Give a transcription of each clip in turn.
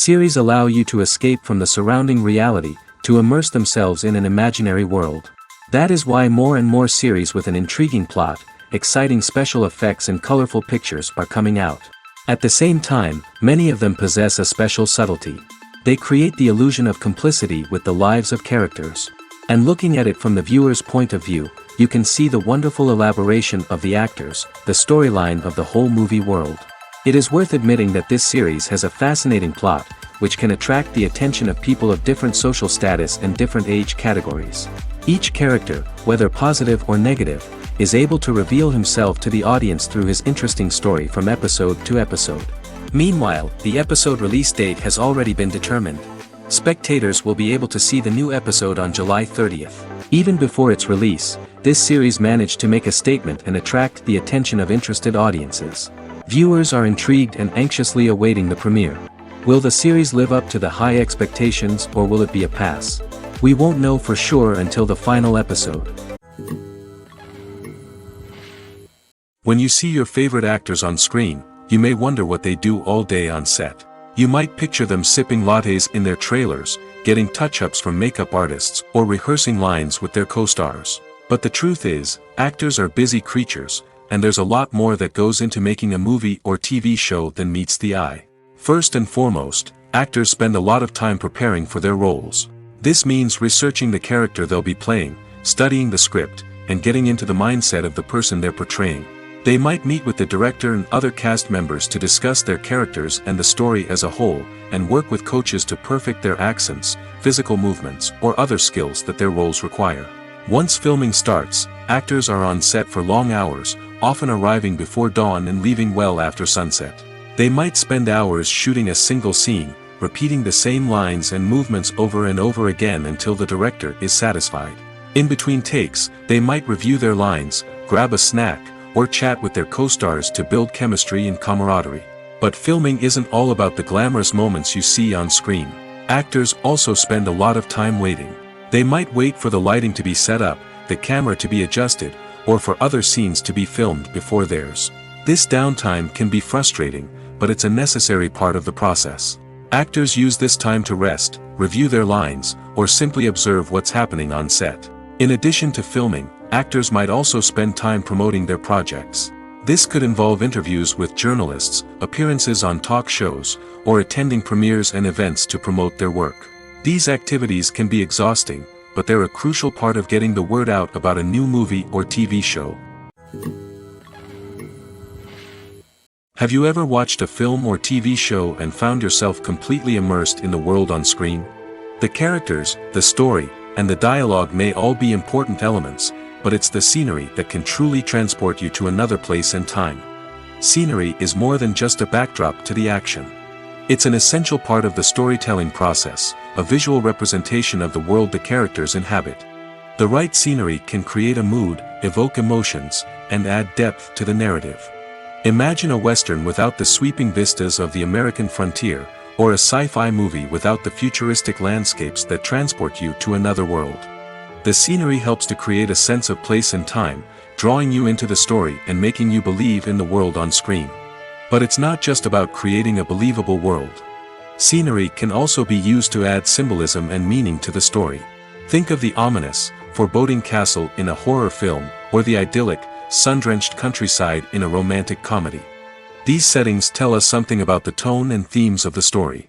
Series allow you to escape from the surrounding reality, to immerse themselves in an imaginary world. That is why more and more series with an intriguing plot, exciting special effects and colorful pictures are coming out. At the same time, many of them possess a special subtlety. They create the illusion of complicity with the lives of characters. And looking at it from the viewer's point of view, you can see the wonderful elaboration of the actors, the storyline of the whole movie world. It is worth admitting that this series has a fascinating plot, which can attract the attention of people of different social status and different age categories. Each character, whether positive or negative, is able to reveal himself to the audience through his interesting story from episode to episode. Meanwhile, the episode release date has already been determined. Spectators will be able to see the new episode on July 30th. Even before its release, this series managed to make a statement and attract the attention of interested audiences. Viewers are intrigued and anxiously awaiting the premiere. Will the series live up to the high expectations, or will it be a pass? We won't know for sure until the final episode. When you see your favorite actors on screen, you may wonder what they do all day on set. You might picture them sipping lattes in their trailers, getting touch-ups from makeup artists, or rehearsing lines with their co-stars. But the truth is, actors are busy creatures, and there's a lot more that goes into making a movie or TV show than meets the eye. First and foremost, actors spend a lot of time preparing for their roles. This means researching the character they'll be playing, studying the script, and getting into the mindset of the person they're portraying. They might meet with the director and other cast members to discuss their characters and the story as a whole, and work with coaches to perfect their accents, physical movements, or other skills that their roles require. Once filming starts, actors are on set for long hours, often arriving before dawn and leaving well after sunset. They might spend hours shooting a single scene, repeating the same lines and movements over and over again until the director is satisfied. In between takes, they might review their lines, grab a snack, or chat with their co-stars to build chemistry and camaraderie. But filming isn't all about the glamorous moments you see on screen. Actors also spend a lot of time waiting. They might wait for the lighting to be set up, the camera to be adjusted, or for other scenes to be filmed before theirs. This downtime can be frustrating, but it's a necessary part of the process. Actors use this time to rest, review their lines, or simply observe what's happening on set. In addition to filming, actors might also spend time promoting their projects. This could involve interviews with journalists, appearances on talk shows, or attending premieres and events to promote their work. These activities can be exhausting, but they're a crucial part of getting the word out about a new movie or TV show. Have you ever watched a film or TV show and found yourself completely immersed in the world on screen? The characters, the story, and the dialogue may all be important elements, but it's the scenery that can truly transport you to another place and time. Scenery is more than just a backdrop to the action. It's an essential part of the storytelling process, a visual representation of the world the characters inhabit. The right scenery can create a mood, evoke emotions, and add depth to the narrative. Imagine a western without the sweeping vistas of the American frontier, or a sci-fi movie without the futuristic landscapes that transport you to another world. The scenery helps to create a sense of place and time, drawing you into the story and making you believe in the world on screen. But it's not just about creating a believable world. Scenery can also be used to add symbolism and meaning to the story. Think of the ominous, foreboding castle in a horror film, or the idyllic, sun-drenched countryside in a romantic comedy. These settings tell us something about the tone and themes of the story.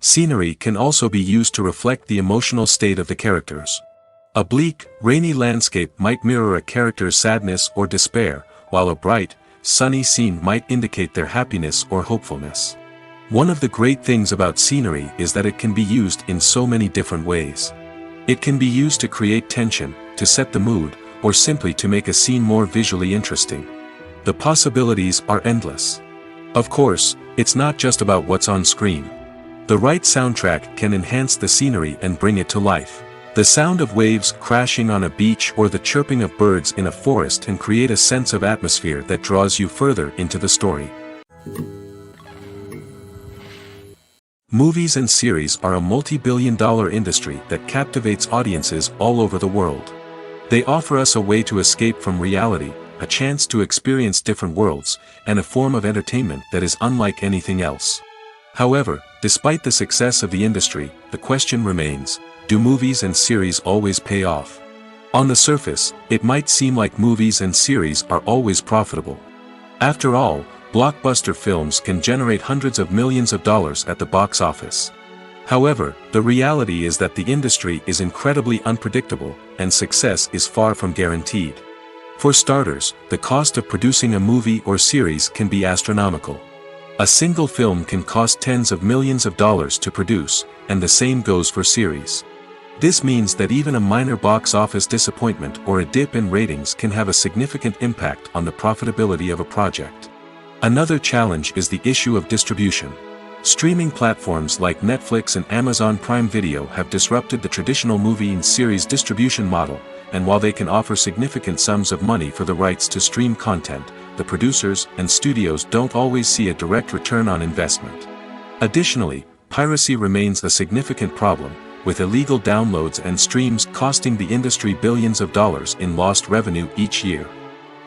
Scenery can also be used to reflect the emotional state of the characters. A bleak, rainy landscape might mirror a character's sadness or despair, while a bright, sunny scene might indicate their happiness or hopefulness. One of the great things about scenery is that it can be used in so many different ways. It can be used to create tension, to set the mood, or simply to make a scene more visually interesting. The possibilities are endless. Of course, it's not just about what's on screen. The right soundtrack can enhance the scenery and bring it to life. The sound of waves crashing on a beach or the chirping of birds in a forest can create a sense of atmosphere that draws you further into the story. Movies and series are a multi-billion-dollar industry that captivates audiences all over the world. They offer us a way to escape from reality, a chance to experience different worlds, and a form of entertainment that is unlike anything else. However, despite the success of the industry, the question remains, do movies and series always pay off? On the surface, it might seem like movies and series are always profitable. After all, blockbuster films can generate hundreds of millions of dollars at the box office. However, the reality is that the industry is incredibly unpredictable, and success is far from guaranteed. For starters, the cost of producing a movie or series can be astronomical. A single film can cost tens of millions of dollars to produce, and the same goes for series. This means that even a minor box office disappointment or a dip in ratings can have a significant impact on the profitability of a project. Another challenge is the issue of distribution. Streaming platforms like Netflix and Amazon Prime Video have disrupted the traditional movie and series distribution model, and while they can offer significant sums of money for the rights to stream content, the producers and studios don't always see a direct return on investment. Additionally, piracy remains a significant problem, with illegal downloads and streams costing the industry billions of dollars in lost revenue each year.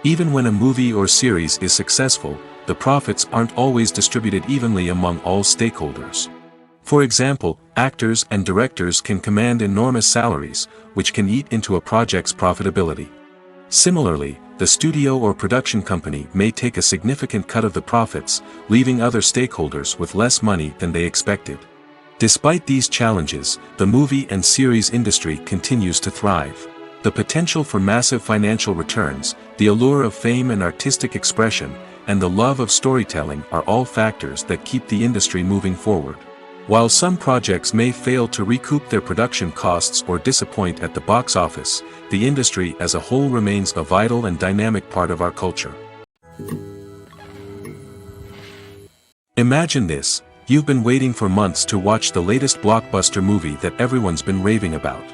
Even when a movie or series is successful, the profits aren't always distributed evenly among all stakeholders. For example, actors and directors can command enormous salaries, which can eat into a project's profitability. Similarly, the studio or production company may take a significant cut of the profits, leaving other stakeholders with less money than they expected. Despite these challenges, the movie and series industry continues to thrive. The potential for massive financial returns, the allure of fame and artistic expression, and the love of storytelling are all factors that keep the industry moving forward. While some projects may fail to recoup their production costs or disappoint at the box office, the industry as a whole remains a vital and dynamic part of our culture. Imagine this: you've been waiting for months to watch the latest blockbuster movie that everyone's been raving about.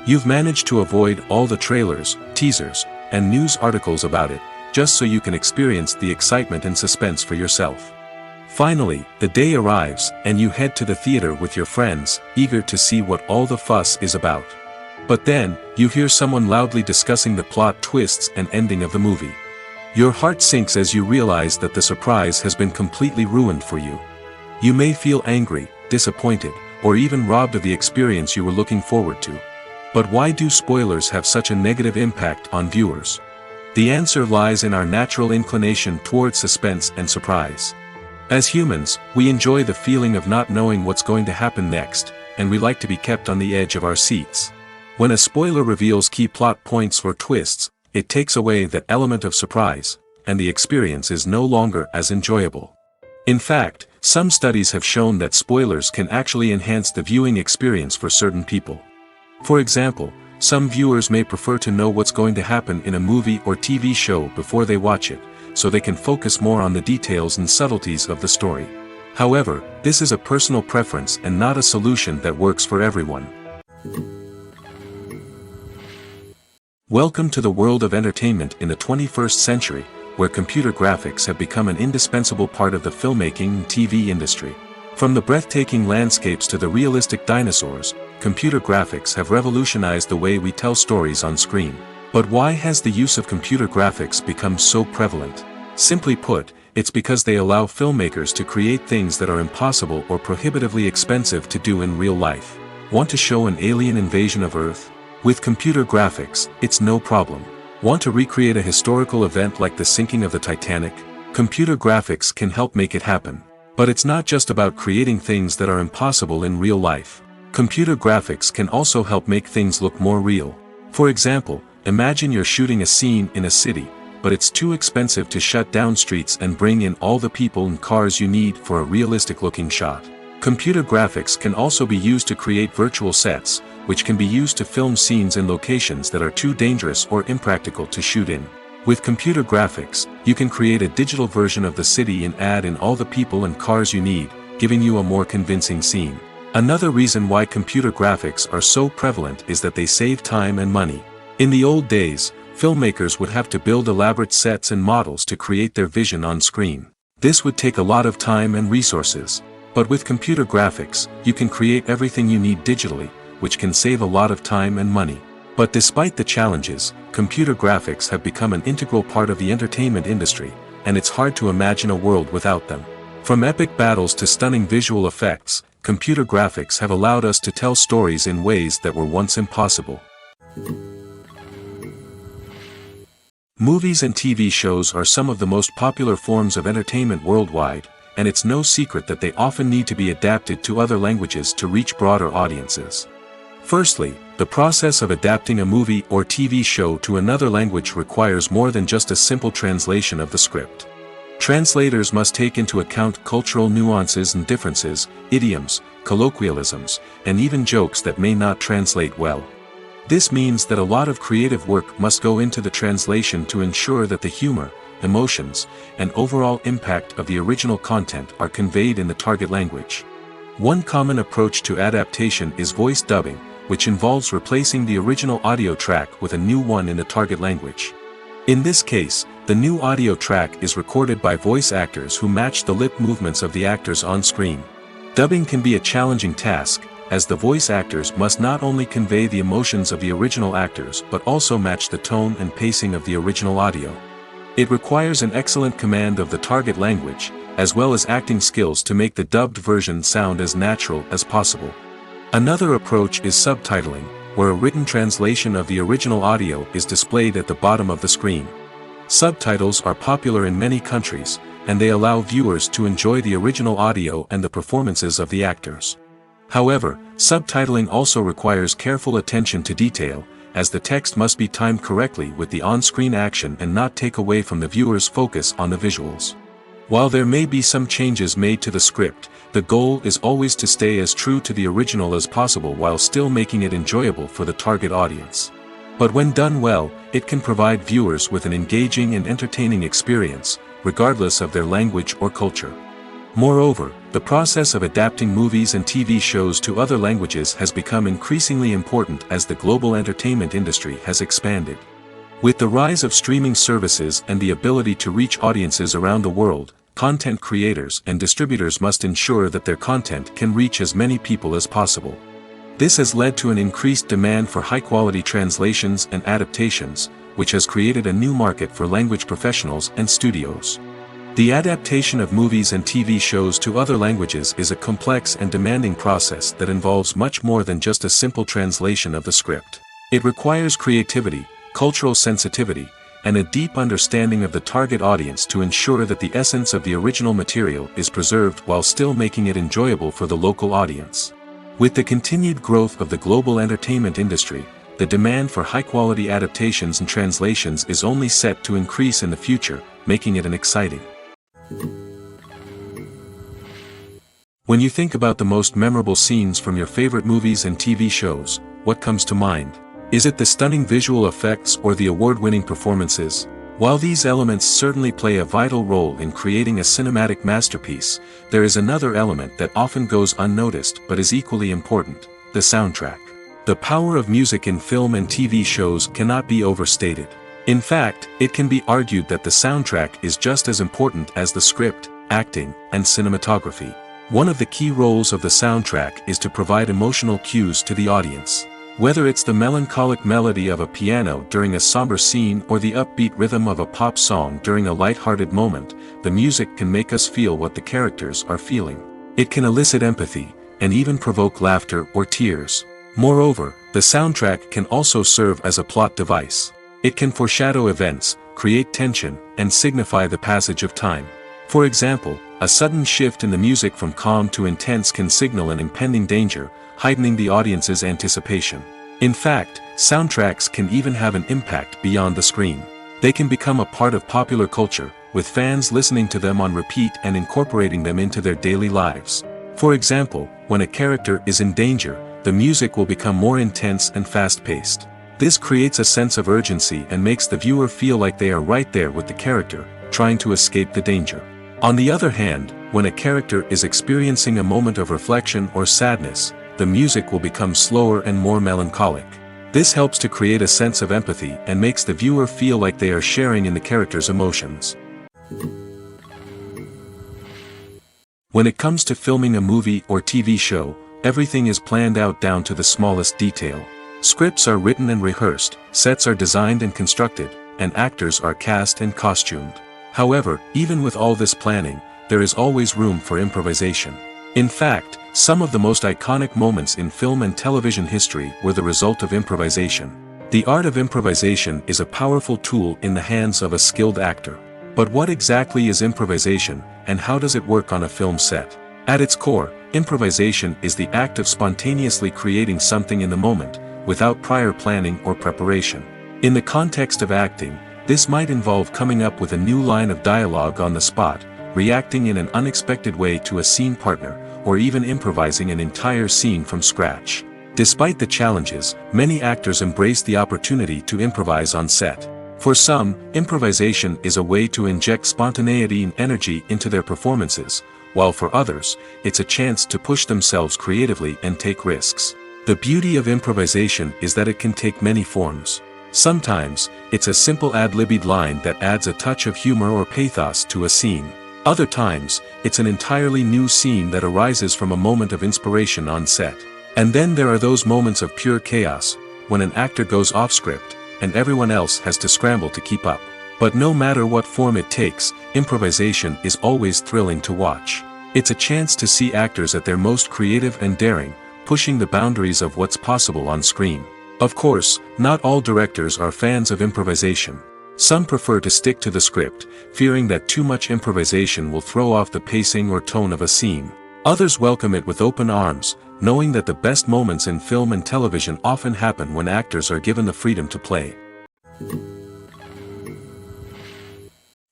You've managed to avoid all the trailers, teasers, and news articles about it, just so you can experience the excitement and suspense for yourself. Finally, the day arrives, and you head to the theater with your friends, eager to see what all the fuss is about. But then, you hear someone loudly discussing the plot twists and ending of the movie. Your heart sinks as you realize that the surprise has been completely ruined for you. You may feel angry, disappointed, or even robbed of the experience you were looking forward to. But why do spoilers have such a negative impact on viewers? The answer lies in our natural inclination toward suspense and surprise. As humans, we enjoy the feeling of not knowing what's going to happen next, and we like to be kept on the edge of our seats. When a spoiler reveals key plot points or twists, it takes away that element of surprise, and the experience is no longer as enjoyable. In fact, some studies have shown that spoilers can actually enhance the viewing experience for certain people. For example, some viewers may prefer to know what's going to happen in a movie or TV show before they watch it, so they can focus more on the details and subtleties of the story. However, this is a personal preference and not a solution that works for everyone. Welcome to the world of entertainment in the 21st century, where computer graphics have become an indispensable part of the filmmaking and TV industry. From the breathtaking landscapes to the realistic dinosaurs, computer graphics have revolutionized the way we tell stories on screen. But why has the use of computer graphics become so prevalent? Simply put, it's because they allow filmmakers to create things that are impossible or prohibitively expensive to do in real life. Want to show an alien invasion of Earth? With computer graphics, it's no problem. Want to recreate a historical event like the sinking of the Titanic? Computer graphics can help make it happen. But it's not just about creating things that are impossible in real life. Computer graphics can also help make things look more real. For example, imagine you're shooting a scene in a city, but it's too expensive to shut down streets and bring in all the people and cars you need for a realistic-looking shot. Computer graphics can also be used to create virtual sets, which can be used to film scenes in locations that are too dangerous or impractical to shoot in. With computer graphics, you can create a digital version of the city and add in all the people and cars you need, giving you a more convincing scene. Another reason why computer graphics are so prevalent is that they save time and money. In the old days, filmmakers would have to build elaborate sets and models to create their vision on screen. This would take a lot of time and resources. But with computer graphics, you can create everything you need digitally, which can save a lot of time and money. But despite the challenges, computer graphics have become an integral part of the entertainment industry, and it's hard to imagine a world without them. From epic battles to stunning visual effects, computer graphics have allowed us to tell stories in ways that were once impossible. Movies and TV shows are some of the most popular forms of entertainment worldwide, and it's no secret that they often need to be adapted to other languages to reach broader audiences. Firstly, the process of adapting a movie or TV show to another language requires more than just a simple translation of the script. Translators must take into account cultural nuances and differences, idioms, colloquialisms, and even jokes that may not translate well. This means that a lot of creative work must go into the translation to ensure that the humor, emotions, and overall impact of the original content are conveyed in the target language. One common approach to adaptation is voice dubbing, which involves replacing the original audio track with a new one in the target language. In this case, the new audio track is recorded by voice actors who match the lip movements of the actors on screen. Dubbing can be a challenging task, as the voice actors must not only convey the emotions of the original actors but also match the tone and pacing of the original audio. It requires an excellent command of the target language, as well as acting skills to make the dubbed version sound as natural as possible. Another approach is subtitling, where a written translation of the original audio is displayed at the bottom of the screen. Subtitles are popular in many countries, and they allow viewers to enjoy the original audio and the performances of the actors. However, subtitling also requires careful attention to detail, as the text must be timed correctly with the on-screen action and not take away from the viewer's focus on the visuals. While there may be some changes made to the script, the goal is always to stay as true to the original as possible while still making it enjoyable for the target audience. But when done well, it can provide viewers with an engaging and entertaining experience, regardless of their language or culture. Moreover, the process of adapting movies and TV shows to other languages has become increasingly important as the global entertainment industry has expanded. With the rise of streaming services and the ability to reach audiences around the world, content creators and distributors must ensure that their content can reach as many people as possible. This has led to an increased demand for high-quality translations and adaptations, which has created a new market for language professionals and studios. The adaptation of movies and TV shows to other languages is a complex and demanding process that involves much more than just a simple translation of the script. It requires creativity, cultural sensitivity, and a deep understanding of the target audience to ensure that the essence of the original material is preserved while still making it enjoyable for the local audience. With the continued growth of the global entertainment industry, the demand for high-quality adaptations and translations is only set to increase in the future, making it an exciting. When you think about the most memorable scenes from your favorite movies and TV shows, what comes to mind? Is it the stunning visual effects or the award-winning performances? While these elements certainly play a vital role in creating a cinematic masterpiece, there is another element that often goes unnoticed but is equally important: the soundtrack. The power of music in film and TV shows cannot be overstated. In fact, it can be argued that the soundtrack is just as important as the script, acting, and cinematography. One of the key roles of the soundtrack is to provide emotional cues to the audience. Whether it's the melancholic melody of a piano during a somber scene or the upbeat rhythm of a pop song during a light-hearted moment, the music can make us feel what the characters are feeling. It can elicit empathy, and even provoke laughter or tears. Moreover, the soundtrack can also serve as a plot device. It can foreshadow events, create tension, and signify the passage of time. For example, A sudden shift in the music from calm to intense can signal an impending danger, heightening the audience's anticipation. In fact, soundtracks can even have an impact beyond the screen. They can become a part of popular culture, with fans listening to them on repeat and incorporating them into their daily lives. For example, when a character is in danger, the music will become more intense and fast-paced. This creates a sense of urgency and makes the viewer feel like they are right there with the character, trying to escape the danger. On the other hand, when a character is experiencing a moment of reflection or sadness, the music will become slower and more melancholic. This helps to create a sense of empathy and makes the viewer feel like they are sharing in the character's emotions. When it comes to filming a movie or TV show, everything is planned out down to the smallest detail. Scripts are written and rehearsed, sets are designed and constructed, and actors are cast and costumed. However, even with all this planning, there is always room for improvisation. In fact, some of the most iconic moments in film and television history were the result of improvisation. The art of improvisation is a powerful tool in the hands of a skilled actor. But what exactly is improvisation, and how does it work on a film set? At its core, improvisation is the act of spontaneously creating something in the moment, without prior planning or preparation. In the context of acting, this might involve coming up with a new line of dialogue on the spot, reacting in an unexpected way to a scene partner, or even improvising an entire scene from scratch. Despite the challenges, many actors embrace the opportunity to improvise on set. For some, improvisation is a way to inject spontaneity and energy into their performances, while for others, it's a chance to push themselves creatively and take risks. The beauty of improvisation is that it can take many forms. Sometimes, it's a simple ad-libbed line that adds a touch of humor or pathos to a scene. Other times, it's an entirely new scene that arises from a moment of inspiration on set. And then there are those moments of pure chaos, when an actor goes off script, and everyone else has to scramble to keep up. But no matter what form it takes, improvisation is always thrilling to watch. It's a chance to see actors at their most creative and daring, pushing the boundaries of what's possible on screen. Of course, not all directors are fans of improvisation. Some prefer to stick to the script, fearing that too much improvisation will throw off the pacing or tone of a scene. Others welcome it with open arms, knowing that the best moments in film and television often happen when actors are given the freedom to play.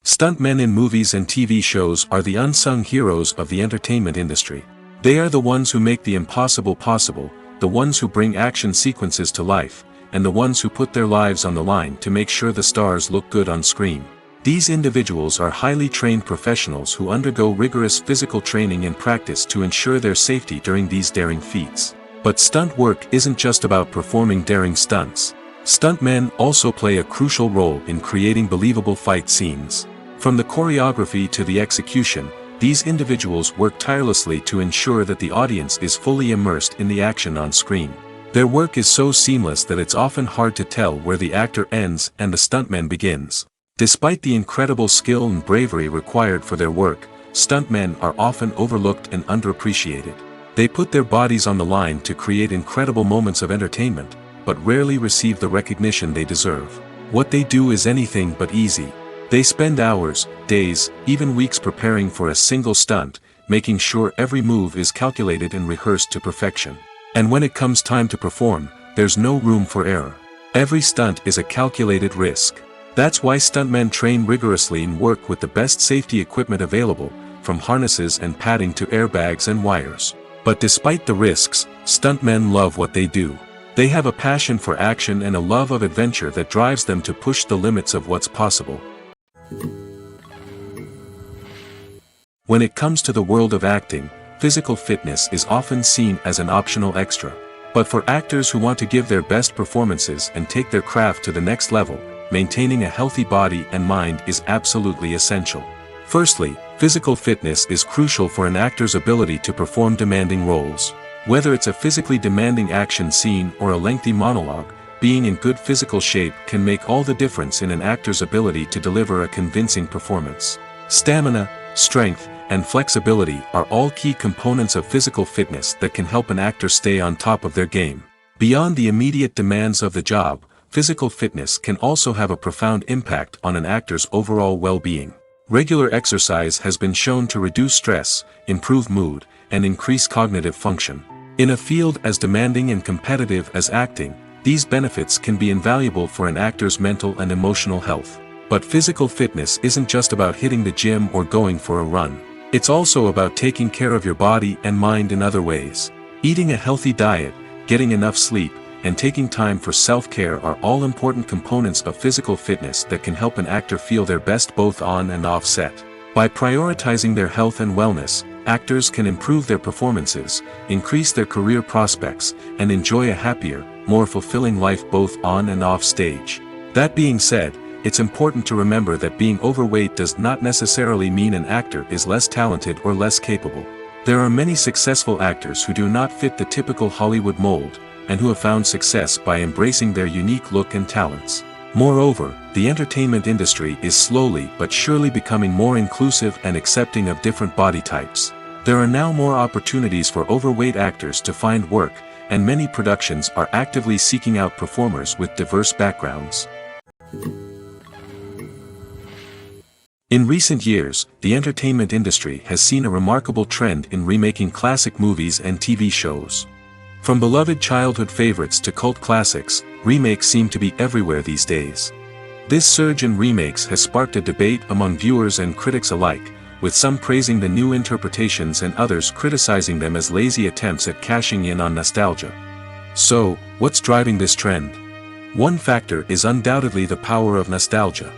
Stuntmen in movies and TV shows are the unsung heroes of the entertainment industry. They are the ones who make the impossible possible, the ones who bring action sequences to life, and the ones who put their lives on the line to make sure the stars look good on screen. These individuals are highly trained professionals who undergo rigorous physical training and practice to ensure their safety during these daring feats. But stunt work isn't just about performing daring stunts. Stuntmen also play a crucial role in creating believable fight scenes. From the choreography to the execution, these individuals work tirelessly to ensure that the audience is fully immersed in the action on screen. Their work is so seamless that it's often hard to tell where the actor ends and the stuntman begins. Despite the incredible skill and bravery required for their work, stuntmen are often overlooked and underappreciated. They put their bodies on the line to create incredible moments of entertainment, but rarely receive the recognition they deserve. What they do is anything but easy. They spend hours, days, even weeks preparing for a single stunt, making sure every move is calculated and rehearsed to perfection. And when it comes time to perform, there's no room for error. Every stunt is a calculated risk. That's why stuntmen train rigorously and work with the best safety equipment available, from harnesses and padding to airbags and wires. But despite the risks, stuntmen love what they do. They have a passion for action and a love of adventure that drives them to push the limits of what's possible. When it comes to the world of acting, physical fitness is often seen as an optional extra. But for actors who want to give their best performances and take their craft to the next level, maintaining a healthy body and mind is absolutely essential. Firstly, physical fitness is crucial for an actor's ability to perform demanding roles. Whether it's a physically demanding action scene or a lengthy monologue, being in good physical shape can make all the difference in an actor's ability to deliver a convincing performance. Stamina, strength, and flexibility are all key components of physical fitness that can help an actor stay on top of their game. Beyond the immediate demands of the job, physical fitness can also have a profound impact on an actor's overall well-being. Regular exercise has been shown to reduce stress, improve mood, and increase cognitive function. In a field as demanding and competitive as acting, these benefits can be invaluable for an actor's mental and emotional health. But physical fitness isn't just about hitting the gym or going for a run. It's also about taking care of your body and mind in other ways. Eating a healthy diet, getting enough sleep, and taking time for self-care are all important components of physical fitness that can help an actor feel their best both on and off set. By prioritizing their health and wellness, actors can improve their performances, increase their career prospects, and enjoy a happier, more fulfilling life both on and off stage. That being said, it's important to remember that being overweight does not necessarily mean an actor is less talented or less capable. There are many successful actors who do not fit the typical Hollywood mold, and who have found success by embracing their unique look and talents. Moreover, the entertainment industry is slowly but surely becoming more inclusive and accepting of different body types. There are now more opportunities for overweight actors to find work, and many productions are actively seeking out performers with diverse backgrounds. In recent years, the entertainment industry has seen a remarkable trend in remaking classic movies and TV shows. From beloved childhood favorites to cult classics, remakes seem to be everywhere these days. This surge in remakes has sparked a debate among viewers and critics alike, with some praising the new interpretations and others criticizing them as lazy attempts at cashing in on nostalgia. So, what's driving this trend? One factor is undoubtedly the power of nostalgia.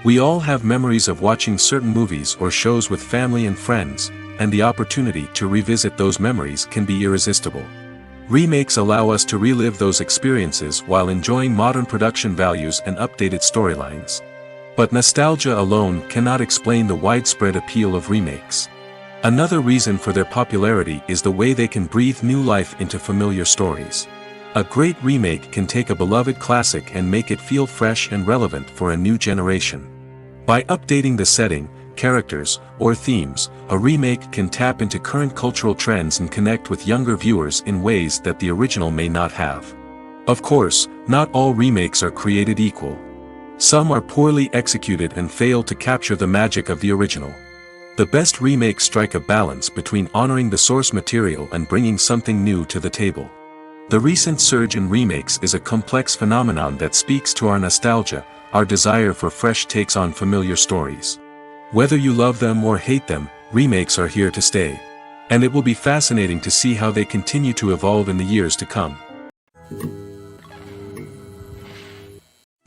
We all have memories of watching certain movies or shows with family and friends, and the opportunity to revisit those memories can be irresistible. Remakes allow us to relive those experiences while enjoying modern production values and updated storylines. But nostalgia alone cannot explain the widespread appeal of remakes. Another reason for their popularity is the way they can breathe new life into familiar stories. A great remake can take a beloved classic and make it feel fresh and relevant for a new generation. By updating the setting, characters, or themes, a remake can tap into current cultural trends and connect with younger viewers in ways that the original may not have. Of course, not all remakes are created equal. Some are poorly executed and fail to capture the magic of the original. The best remakes strike a balance between honoring the source material and bringing something new to the table. The recent surge in remakes is a complex phenomenon that speaks to our nostalgia, our desire for fresh takes on familiar stories. Whether you love them or hate them, remakes are here to stay. And it will be fascinating to see how they continue to evolve in the years to come.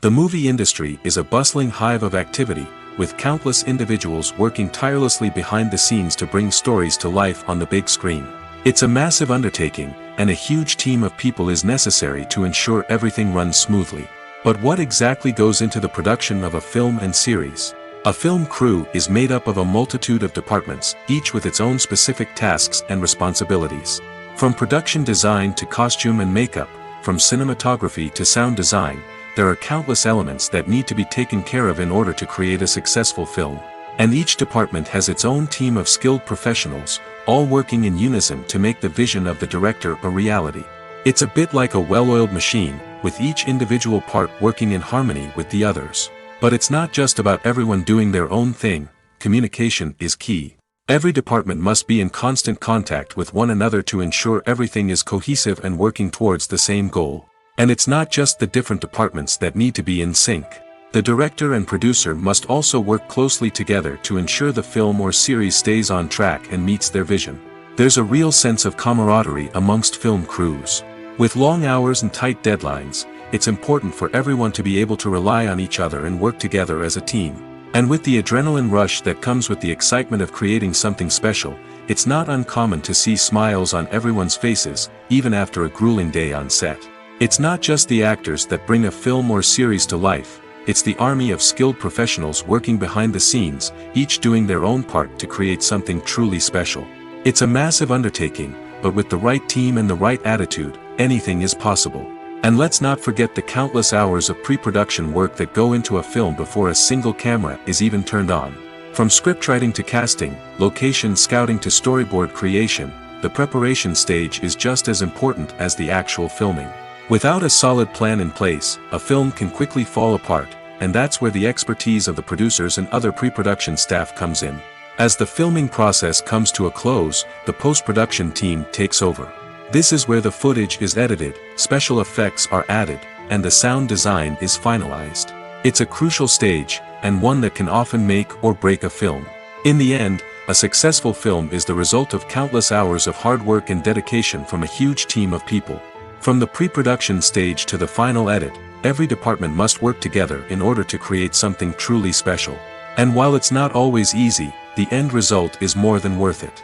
The movie industry is a bustling hive of activity, with countless individuals working tirelessly behind the scenes to bring stories to life on the big screen. It's a massive undertaking, and a huge team of people is necessary to ensure everything runs smoothly. But what exactly goes into the production of a film and series? A film crew is made up of a multitude of departments, each with its own specific tasks and responsibilities. From production design to costume and makeup, from cinematography to sound design, there are countless elements that need to be taken care of in order to create a successful film. And each department has its own team of skilled professionals, all working in unison to make the vision of the director a reality. It's a bit like a well-oiled machine, with each individual part working in harmony with the others. But it's not just about everyone doing their own thing, communication is key. Every department must be in constant contact with one another to ensure everything is cohesive and working towards the same goal. And it's not just the different departments that need to be in sync. The director and producer must also work closely together to ensure the film or series stays on track and meets their vision. There's a real sense of camaraderie amongst film crews. With long hours and tight deadlines, it's important for everyone to be able to rely on each other and work together as a team. And with the adrenaline rush that comes with the excitement of creating something special, it's not uncommon to see smiles on everyone's faces, even after a grueling day on set. It's not just the actors that bring a film or series to life, it's the army of skilled professionals working behind the scenes, each doing their own part to create something truly special. It's a massive undertaking, but with the right team and the right attitude, anything is possible. And let's not forget the countless hours of pre-production work that go into a film before a single camera is even turned on. From scriptwriting to casting, location scouting to storyboard creation, the preparation stage is just as important as the actual filming. Without a solid plan in place, a film can quickly fall apart, and that's where the expertise of the producers and other pre-production staff comes in. As the filming process comes to a close, the post-production team takes over. This is where the footage is edited, special effects are added, and the sound design is finalized. It's a crucial stage, and one that can often make or break a film. In the end, a successful film is the result of countless hours of hard work and dedication from a huge team of people. From the pre-production stage to the final edit, every department must work together in order to create something truly special. And while it's not always easy, the end result is more than worth it.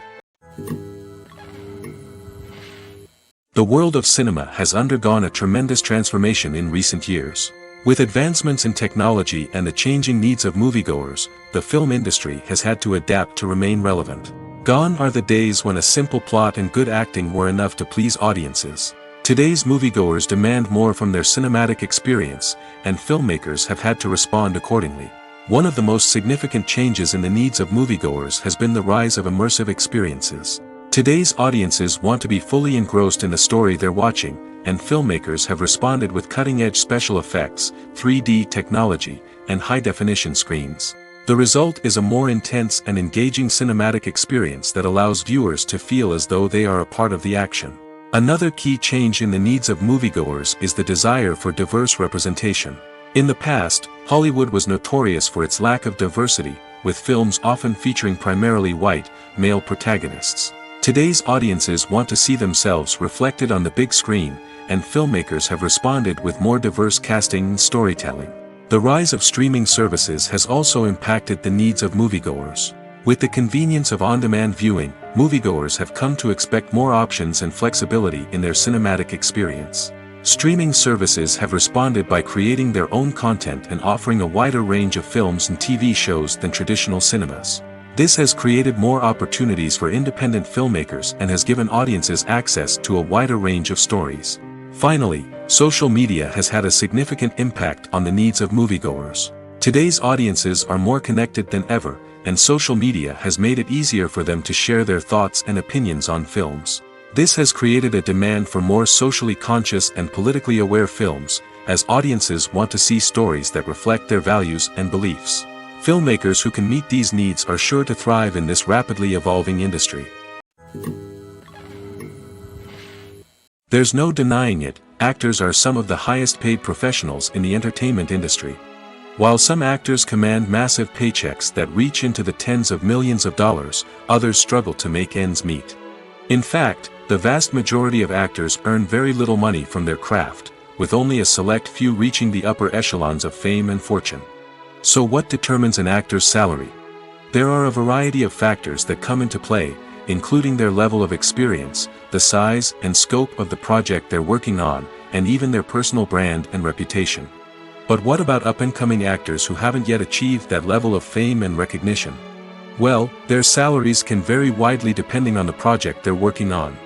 The world of cinema has undergone a tremendous transformation in recent years. With advancements in technology and the changing needs of moviegoers, the film industry has had to adapt to remain relevant. Gone are the days when a simple plot and good acting were enough to please audiences. Today's moviegoers demand more from their cinematic experience, and filmmakers have had to respond accordingly. One of the most significant changes in the needs of moviegoers has been the rise of immersive experiences. Today's audiences want to be fully engrossed in the story they're watching, and filmmakers have responded with cutting-edge special effects, 3D technology, and high-definition screens. The result is a more intense and engaging cinematic experience that allows viewers to feel as though they are a part of the action. Another key change in the needs of moviegoers is the desire for diverse representation. In the past, Hollywood was notorious for its lack of diversity, with films often featuring primarily white, male protagonists. Today's audiences want to see themselves reflected on the big screen, and filmmakers have responded with more diverse casting and storytelling. The rise of streaming services has also impacted the needs of moviegoers. With the convenience of on-demand viewing, moviegoers have come to expect more options and flexibility in their cinematic experience. Streaming services have responded by creating their own content and offering a wider range of films and TV shows than traditional cinemas. This has created more opportunities for independent filmmakers and has given audiences access to a wider range of stories. Finally, social media has had a significant impact on the needs of moviegoers. Today's audiences are more connected than ever, and social media has made it easier for them to share their thoughts and opinions on films. This has created a demand for more socially conscious and politically aware films, as audiences want to see stories that reflect their values and beliefs. Filmmakers who can meet these needs are sure to thrive in this rapidly evolving industry. There's no denying it, actors are some of the highest paid professionals in the entertainment industry. While some actors command massive paychecks that reach into the tens of millions of dollars, others struggle to make ends meet. In fact, the vast majority of actors earn very little money from their craft, with only a select few reaching the upper echelons of fame and fortune. So what determines an actor's salary? There are a variety of factors that come into play, including their level of experience, the size and scope of the project they're working on, and even their personal brand and reputation. But what about up-and-coming actors who haven't yet achieved that level of fame and recognition? Well, their salaries can vary widely depending on the project they're working on.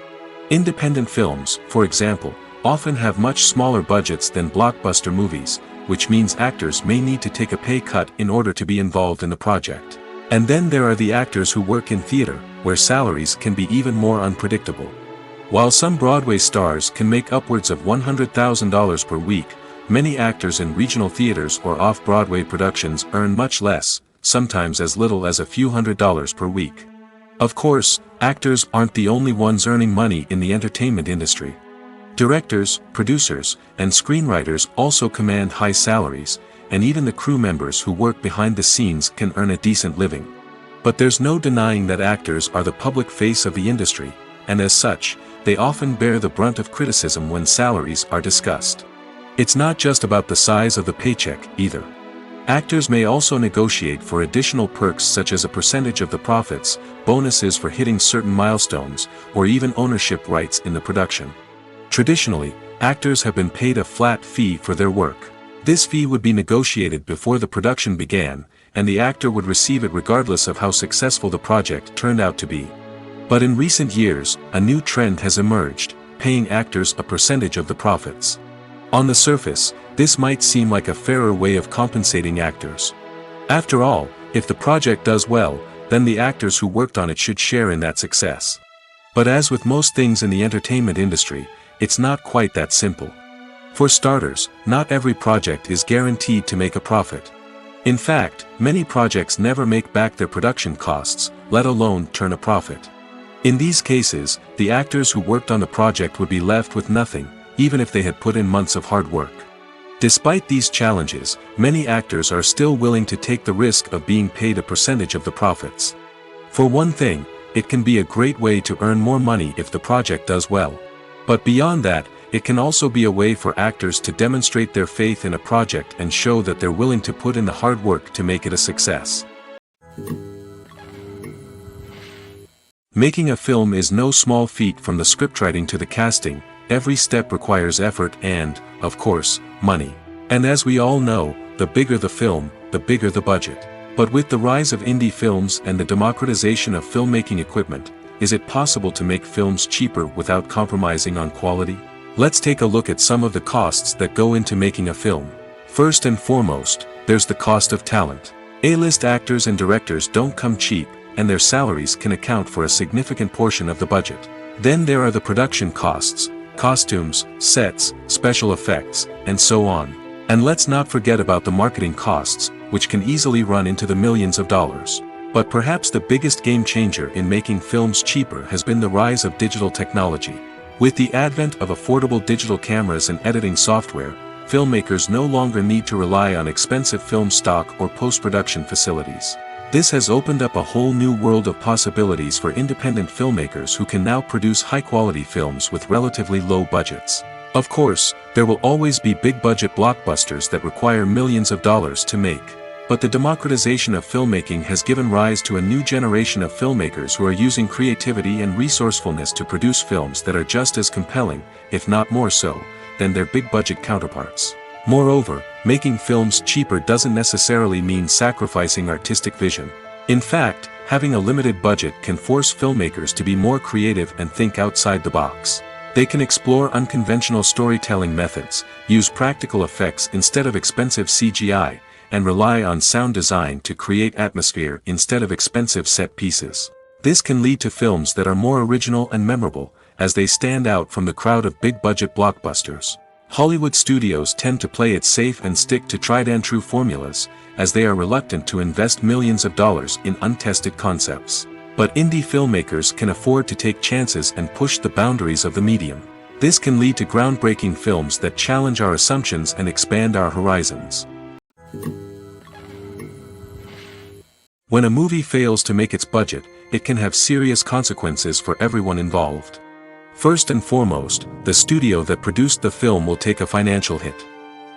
Independent films, for example, often have much smaller budgets than blockbuster movies, which means actors may need to take a pay cut in order to be involved in the project. And then there are the actors who work in theater, where salaries can be even more unpredictable. While some Broadway stars can make upwards of $100,000 per week, many actors in regional theaters or off-Broadway productions earn much less, sometimes as little as a few $100s per week. Of course, actors aren't the only ones earning money in the entertainment industry. Directors, producers, and screenwriters also command high salaries, and even the crew members who work behind the scenes can earn a decent living. But there's no denying that actors are the public face of the industry, and as such, they often bear the brunt of criticism when salaries are discussed. It's not just about the size of the paycheck, either. Actors may also negotiate for additional perks such as a percentage of the profits, bonuses for hitting certain milestones, or even ownership rights in the production. Traditionally, actors have been paid a flat fee for their work. This fee would be negotiated before the production began, and the actor would receive it regardless of how successful the project turned out to be. But in recent years, a new trend has emerged, paying actors a percentage of the profits. On the surface, this might seem like a fairer way of compensating actors. After all, if the project does well, then the actors who worked on it should share in that success. But as with most things in the entertainment industry, it's not quite that simple. For starters, not every project is guaranteed to make a profit. In fact, many projects never make back their production costs, let alone turn a profit. In these cases, the actors who worked on the project would be left with nothing, even if they had put in months of hard work. Despite these challenges, many actors are still willing to take the risk of being paid a percentage of the profits. For one thing, it can be a great way to earn more money if the project does well. But beyond that, it can also be a way for actors to demonstrate their faith in a project and show that they're willing to put in the hard work to make it a success. Making a film is no small feat. From the scriptwriting to the casting, every step requires effort and, of course, money. And as we all know, the bigger the film, the bigger the budget. But with the rise of indie films and the democratization of filmmaking equipment, is it possible to make films cheaper without compromising on quality? Let's take a look at some of the costs that go into making a film. First and foremost, there's the cost of talent. A-list actors and directors don't come cheap, and their salaries can account for a significant portion of the budget. Then there are the production costs, costumes, sets, special effects, and so on. And let's not forget about the marketing costs, which can easily run into the millions of dollars. But perhaps the biggest game changer in making films cheaper has been the rise of digital technology. With the advent of affordable digital cameras and editing software, filmmakers no longer need to rely on expensive film stock or post-production facilities. This has opened up a whole new world of possibilities for independent filmmakers who can now produce high-quality films with relatively low budgets. Of course, there will always be big-budget blockbusters that require millions of dollars to make. But the democratization of filmmaking has given rise to a new generation of filmmakers who are using creativity and resourcefulness to produce films that are just as compelling, if not more so, than their big-budget counterparts. Moreover, making films cheaper doesn't necessarily mean sacrificing artistic vision. In fact, having a limited budget can force filmmakers to be more creative and think outside the box. They can explore unconventional storytelling methods, use practical effects instead of expensive CGI, and rely on sound design to create atmosphere instead of expensive set pieces. This can lead to films that are more original and memorable, as they stand out from the crowd of big-budget blockbusters. Hollywood studios tend to play it safe and stick to tried-and-true formulas, as they are reluctant to invest millions of dollars in untested concepts. But indie filmmakers can afford to take chances and push the boundaries of the medium. This can lead to groundbreaking films that challenge our assumptions and expand our horizons. When a movie fails to make its budget, it can have serious consequences for everyone involved. First and foremost, the studio that produced the film will take a financial hit.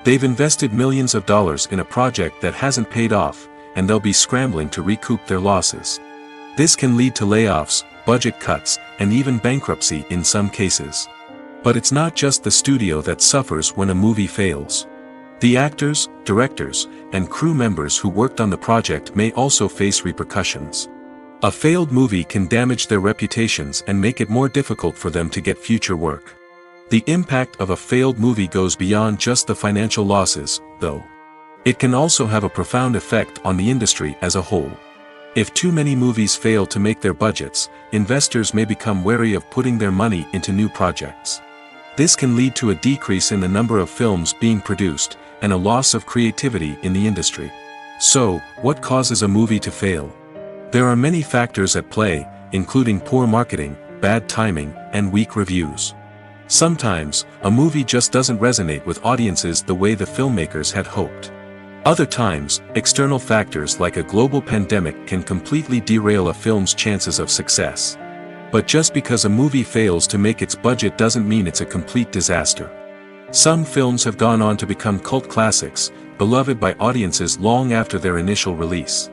They've invested millions of dollars in a project that hasn't paid off, and they'll be scrambling to recoup their losses. This can lead to layoffs, budget cuts, and even bankruptcy in some cases. But it's not just the studio that suffers when a movie fails. The actors, directors, and crew members who worked on the project may also face repercussions. A failed movie can damage their reputations and make it more difficult for them to get future work. The impact of a failed movie goes beyond just the financial losses, though. It can also have a profound effect on the industry as a whole. If too many movies fail to make their budgets, investors may become wary of putting their money into new projects. This can lead to a decrease in the number of films being produced, and a loss of creativity in the industry. So, what causes a movie to fail? There are many factors at play, including poor marketing, bad timing, and weak reviews. Sometimes, a movie just doesn't resonate with audiences the way the filmmakers had hoped. Other times, external factors like a global pandemic can completely derail a film's chances of success. But just because a movie fails to make its budget doesn't mean it's a complete disaster. Some films have gone on to become cult classics, beloved by audiences long after their initial release.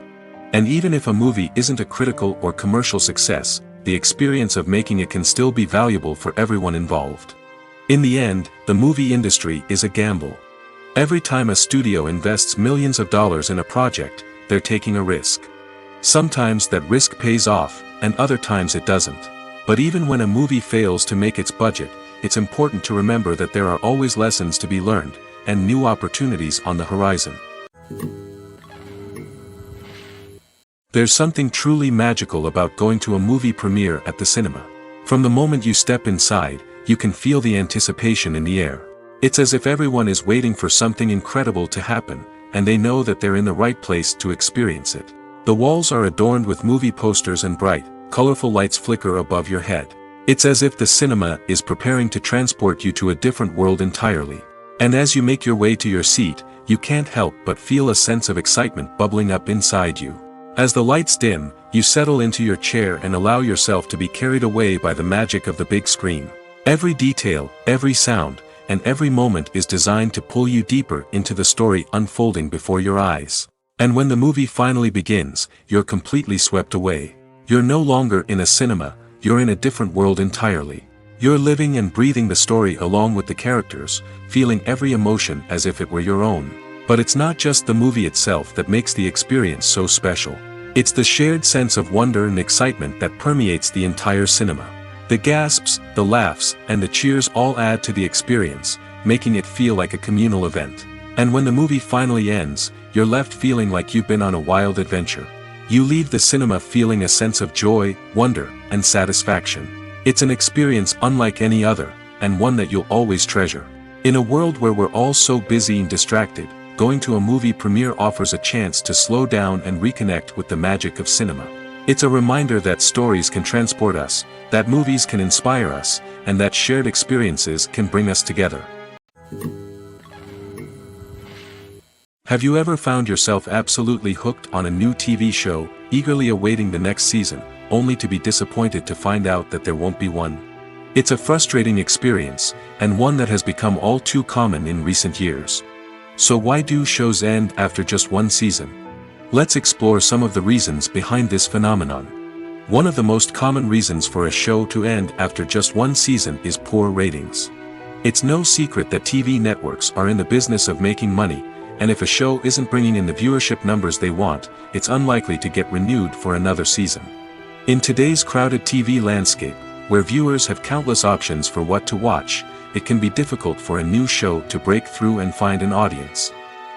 And even if a movie isn't a critical or commercial success, the experience of making it can still be valuable for everyone involved. In the end, the movie industry is a gamble. Every time a studio invests millions of dollars in a project, they're taking a risk. Sometimes that risk pays off, and other times it doesn't. But even when a movie fails to make its budget, it's important to remember that there are always lessons to be learned, and new opportunities on the horizon. There's something truly magical about going to a movie premiere at the cinema. From the moment you step inside, you can feel the anticipation in the air. It's as if everyone is waiting for something incredible to happen, and they know that they're in the right place to experience it. The walls are adorned with movie posters and bright, colorful lights flicker above your head. It's as if the cinema is preparing to transport you to a different world entirely. And as you make your way to your seat, you can't help but feel a sense of excitement bubbling up inside you. As the lights dim, you settle into your chair and allow yourself to be carried away by the magic of the big screen. Every detail, every sound, and every moment is designed to pull you deeper into the story unfolding before your eyes. And when the movie finally begins, you're completely swept away. You're no longer in a cinema, you're in a different world entirely. You're living and breathing the story along with the characters, feeling every emotion as if it were your own. But it's not just the movie itself that makes the experience so special. It's the shared sense of wonder and excitement that permeates the entire cinema. The gasps, the laughs, and the cheers all add to the experience, making it feel like a communal event. And when the movie finally ends, you're left feeling like you've been on a wild adventure. You leave the cinema feeling a sense of joy, wonder, and satisfaction. It's an experience unlike any other, and one that you'll always treasure. In a world where we're all so busy and distracted, going to a movie premiere offers a chance to slow down and reconnect with the magic of cinema. It's a reminder that stories can transport us, that movies can inspire us, and that shared experiences can bring us together. Have you ever found yourself absolutely hooked on a new TV show, eagerly awaiting the next season, only to be disappointed to find out that there won't be one? It's a frustrating experience, and one that has become all too common in recent years. So why do shows end after just one season? Let's explore some of the reasons behind this phenomenon. One of the most common reasons for a show to end after just one season is poor ratings. It's no secret that TV networks are in the business of making money, and if a show isn't bringing in the viewership numbers they want, it's unlikely to get renewed for another season. In today's crowded TV landscape, where viewers have countless options for what to watch, it can be difficult for a new show to break through and find an audience.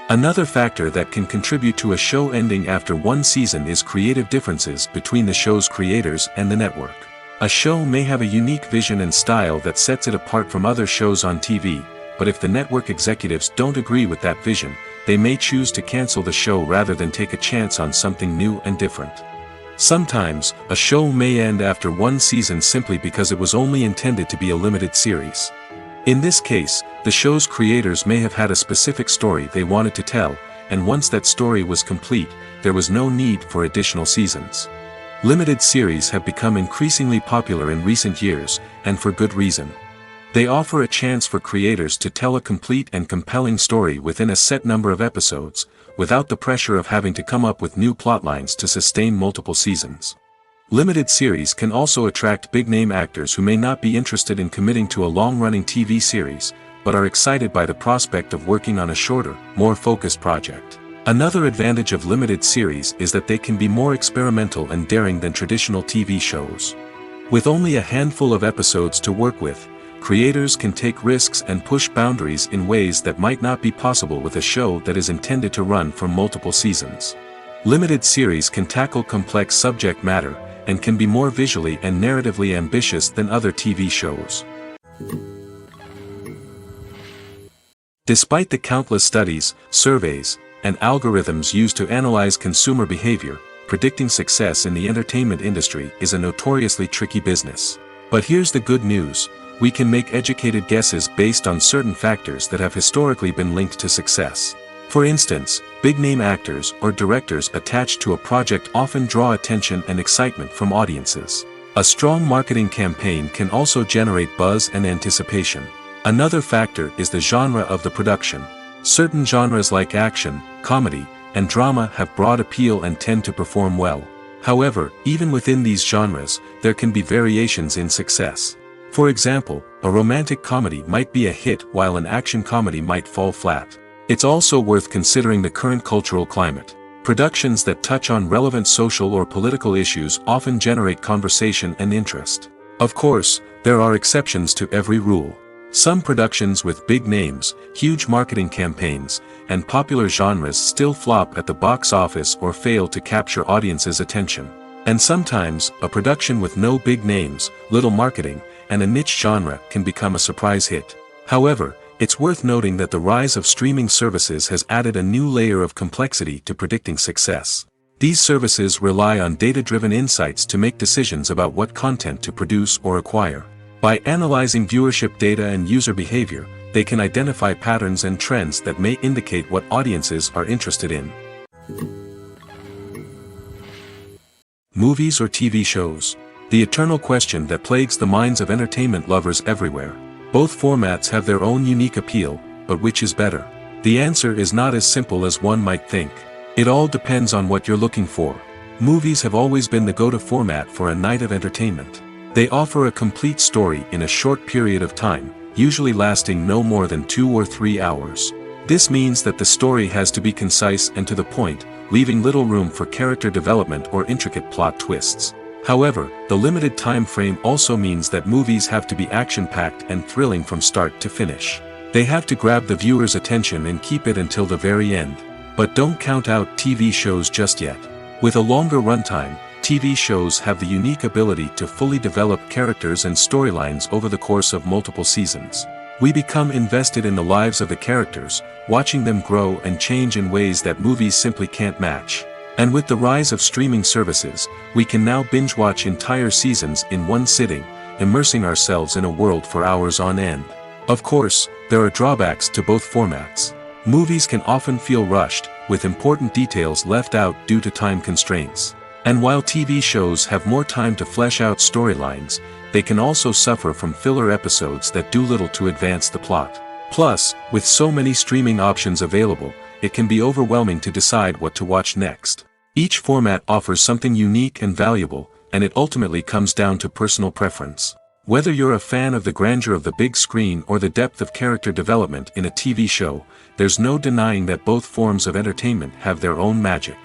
Another factor that can contribute to a show ending after one season is creative differences between the show's creators and the network. A show may have a unique vision and style that sets it apart from other shows on TV, but if the network executives don't agree with that vision, they may choose to cancel the show rather than take a chance on something new and different. Sometimes, a show may end after one season simply because it was only intended to be a limited series. In this case, the show's creators may have had a specific story they wanted to tell, and once that story was complete, there was no need for additional seasons. Limited series have become increasingly popular in recent years, and for good reason. They offer a chance for creators to tell a complete and compelling story within a set number of episodes, without the pressure of having to come up with new plotlines to sustain multiple seasons. Limited series can also attract big-name actors who may not be interested in committing to a long-running TV series, but are excited by the prospect of working on a shorter, more focused project. Another advantage of limited series is that they can be more experimental and daring than traditional TV shows. With only a handful of episodes to work with, creators can take risks and push boundaries in ways that might not be possible with a show that is intended to run for multiple seasons. Limited series can tackle complex subject matter, and can be more visually and narratively ambitious than other TV shows. Despite the countless studies, surveys, and algorithms used to analyze consumer behavior, predicting success in the entertainment industry is a notoriously tricky business. But here's the good news: we can make educated guesses based on certain factors that have historically been linked to success. For instance, big-name actors or directors attached to a project often draw attention and excitement from audiences. A strong marketing campaign can also generate buzz and anticipation. Another factor is the genre of the production. Certain genres like action, comedy, and drama have broad appeal and tend to perform well. However, even within these genres, there can be variations in success. For example, a romantic comedy might be a hit while an action comedy might fall flat. It's also worth considering the current cultural climate. Productions that touch on relevant social or political issues often generate conversation and interest. Of course, there are exceptions to every rule. Some productions with big names, huge marketing campaigns, and popular genres still flop at the box office or fail to capture audiences' attention. And sometimes, a production with no big names, little marketing, and a niche genre can become a surprise hit. However, It's worth noting that the rise of streaming services has added a new layer of complexity to predicting success. These services rely on data-driven insights to make decisions about what content to produce or acquire. By analyzing viewership data and user behavior, they can identify patterns and trends that may indicate what audiences are interested in. Movies or TV shows? The eternal question that plagues the minds of entertainment lovers everywhere. Both formats have their own unique appeal, but which is better? The answer is not as simple as one might think. It all depends on what you're looking for. Movies have always been the go-to format for a night of entertainment. They offer a complete story in a short period of time, usually lasting no more than 2 or 3 hours. This means that the story has to be concise and to the point, leaving little room for character development or intricate plot twists. However, the limited time frame also means that movies have to be action-packed and thrilling from start to finish. They have to grab the viewer's attention and keep it until the very end. But don't count out TV shows just yet. With a longer runtime, TV shows have the unique ability to fully develop characters and storylines over the course of multiple seasons. We become invested in the lives of the characters, watching them grow and change in ways that movies simply can't match. And with the rise of streaming services, we can now binge-watch entire seasons in one sitting, immersing ourselves in a world for hours on end. Of course, there are drawbacks to both formats. Movies can often feel rushed, with important details left out due to time constraints. And while TV shows have more time to flesh out storylines, they can also suffer from filler episodes that do little to advance the plot. Plus, with so many streaming options available, it can be overwhelming to decide what to watch next. Each format offers something unique and valuable, and it ultimately comes down to personal preference. Whether you're a fan of the grandeur of the big screen or the depth of character development in a TV show, there's no denying that both forms of entertainment have their own magic.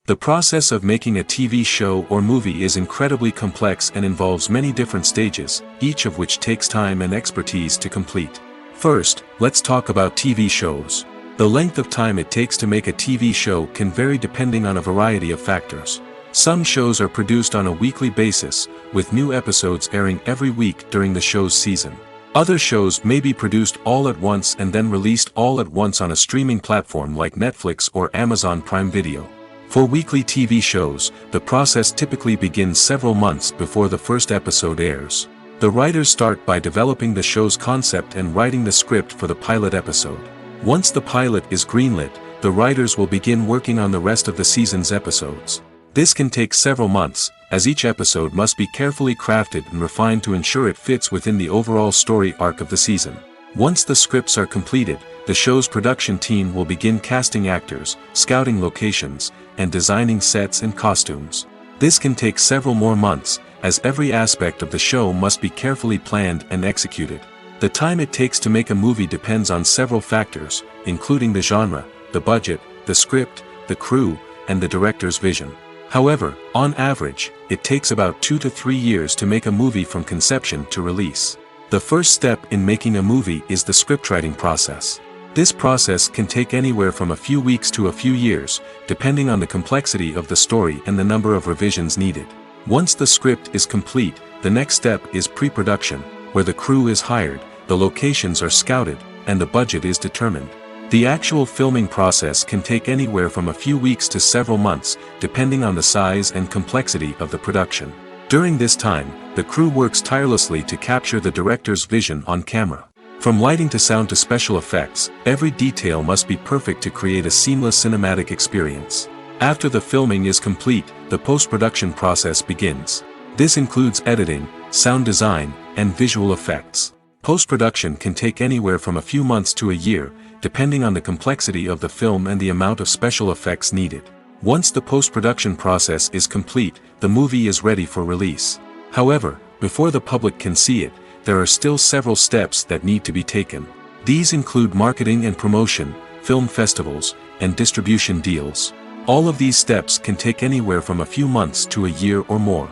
The process of making a TV show or movie is incredibly complex and involves many different stages, each of which takes time and expertise to complete. First, let's talk about TV shows. The length of time it takes to make a TV show can vary depending on a variety of factors. Some shows are produced on a weekly basis, with new episodes airing every week during the show's season. Other shows may be produced all at once and then released all at once on a streaming platform like Netflix or Amazon Prime Video. For weekly TV shows, the process typically begins several months before the first episode airs. The writers start by developing the show's concept and writing the script for the pilot episode. Once the pilot is greenlit, the writers will begin working on the rest of the season's episodes. This can take several months, as each episode must be carefully crafted and refined to ensure it fits within the overall story arc of the season. Once the scripts are completed, the show's production team will begin casting actors, scouting locations, and designing sets and costumes. This can take several more months, as every aspect of the show must be carefully planned and executed. The time it takes to make a movie depends on several factors, including the genre, the budget, the script, the crew, and the director's vision. However, on average, it takes about 2 to 3 years to make a movie from conception to release. The first step in making a movie is the scriptwriting process. This process can take anywhere from a few weeks to a few years, depending on the complexity of the story and the number of revisions needed. Once the script is complete, the next step is pre-production, where the crew is hired, the locations are scouted, and the budget is determined. The actual filming process can take anywhere from a few weeks to several months, depending on the size and complexity of the production. During this time, the crew works tirelessly to capture the director's vision on camera. From lighting to sound to special effects, every detail must be perfect to create a seamless cinematic experience. After the filming is complete, the post-production process begins. This includes editing, sound design, and visual effects. Post-production can take anywhere from a few months to a year, depending on the complexity of the film and the amount of special effects needed. Once the post-production process is complete, the movie is ready for release. However, before the public can see it, there are still several steps that need to be taken. These include marketing and promotion, film festivals, and distribution deals. All of these steps can take anywhere from a few months to a year or more.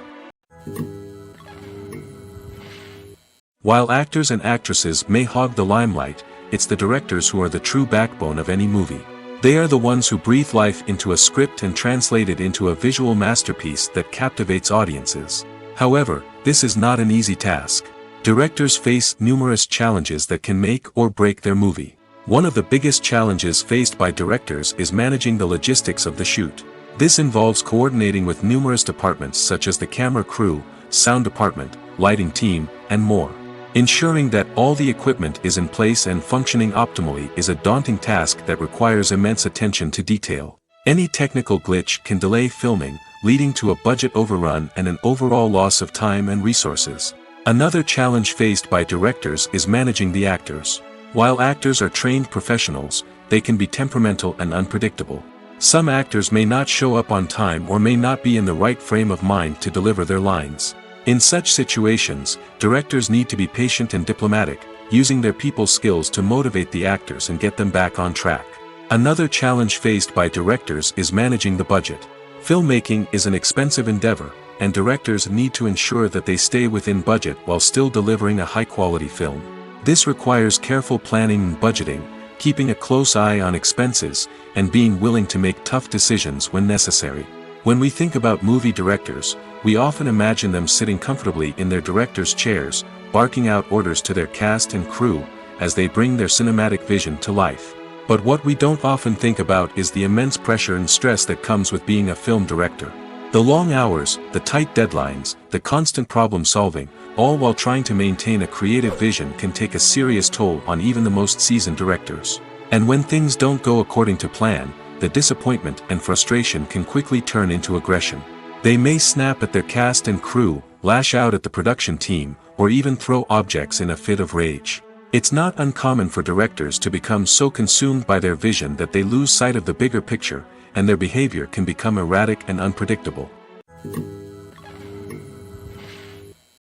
While actors and actresses may hog the limelight, it's the directors who are the true backbone of any movie. They are the ones who breathe life into a script and translate it into a visual masterpiece that captivates audiences. However, this is not an easy task. Directors face numerous challenges that can make or break their movie. One of the biggest challenges faced by directors is managing the logistics of the shoot. This involves coordinating with numerous departments such as the camera crew, sound department, lighting team, and more. Ensuring that all the equipment is in place and functioning optimally is a daunting task that requires immense attention to detail. Any technical glitch can delay filming, leading to a budget overrun and an overall loss of time and resources. Another challenge faced by directors is managing the actors. While actors are trained professionals, they can be temperamental and unpredictable. Some actors may not show up on time or may not be in the right frame of mind to deliver their lines. In such situations, directors need to be patient and diplomatic, using their people skills to motivate the actors and get them back on track. Another challenge faced by directors is managing the budget. Filmmaking is an expensive endeavor, and directors need to ensure that they stay within budget while still delivering a high-quality film. This requires careful planning and budgeting, keeping a close eye on expenses, and being willing to make tough decisions when necessary. When we think about movie directors, we often imagine them sitting comfortably in their director's chairs, barking out orders to their cast and crew, as they bring their cinematic vision to life. But what we don't often think about is the immense pressure and stress that comes with being a film director. The long hours, the tight deadlines, the constant problem solving, all while trying to maintain a creative vision can take a serious toll on even the most seasoned directors. And when things don't go according to plan, the disappointment and frustration can quickly turn into aggression. They may snap at their cast and crew, lash out at the production team, or even throw objects in a fit of rage. It's not uncommon for directors to become so consumed by their vision that they lose sight of the bigger picture, and their behavior can become erratic and unpredictable.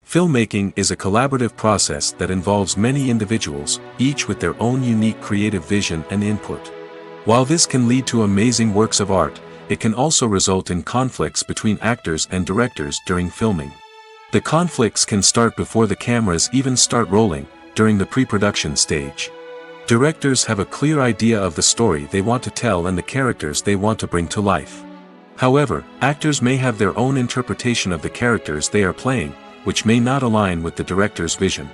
Filmmaking is a collaborative process that involves many individuals, each with their own unique creative vision and input. While this can lead to amazing works of art, it can also result in conflicts between actors and directors during filming. The conflicts can start before the cameras even start rolling, during the pre-production stage. Directors have a clear idea of the story they want to tell and the characters they want to bring to life. However, actors may have their own interpretation of the characters they are playing, which may not align with the director's vision.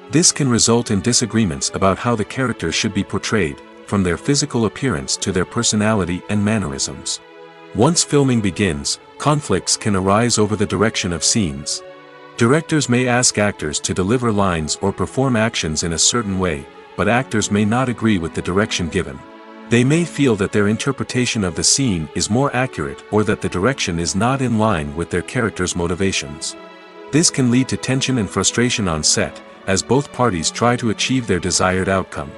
This can result in disagreements about how the characters should be portrayed, from their physical appearance to their personality and mannerisms. Once filming begins, conflicts can arise over the direction of scenes. Directors may ask actors to deliver lines or perform actions in a certain way, but actors may not agree with the direction given. They may feel that their interpretation of the scene is more accurate or that the direction is not in line with their character's motivations. This can lead to tension and frustration on set, as both parties try to achieve their desired outcome.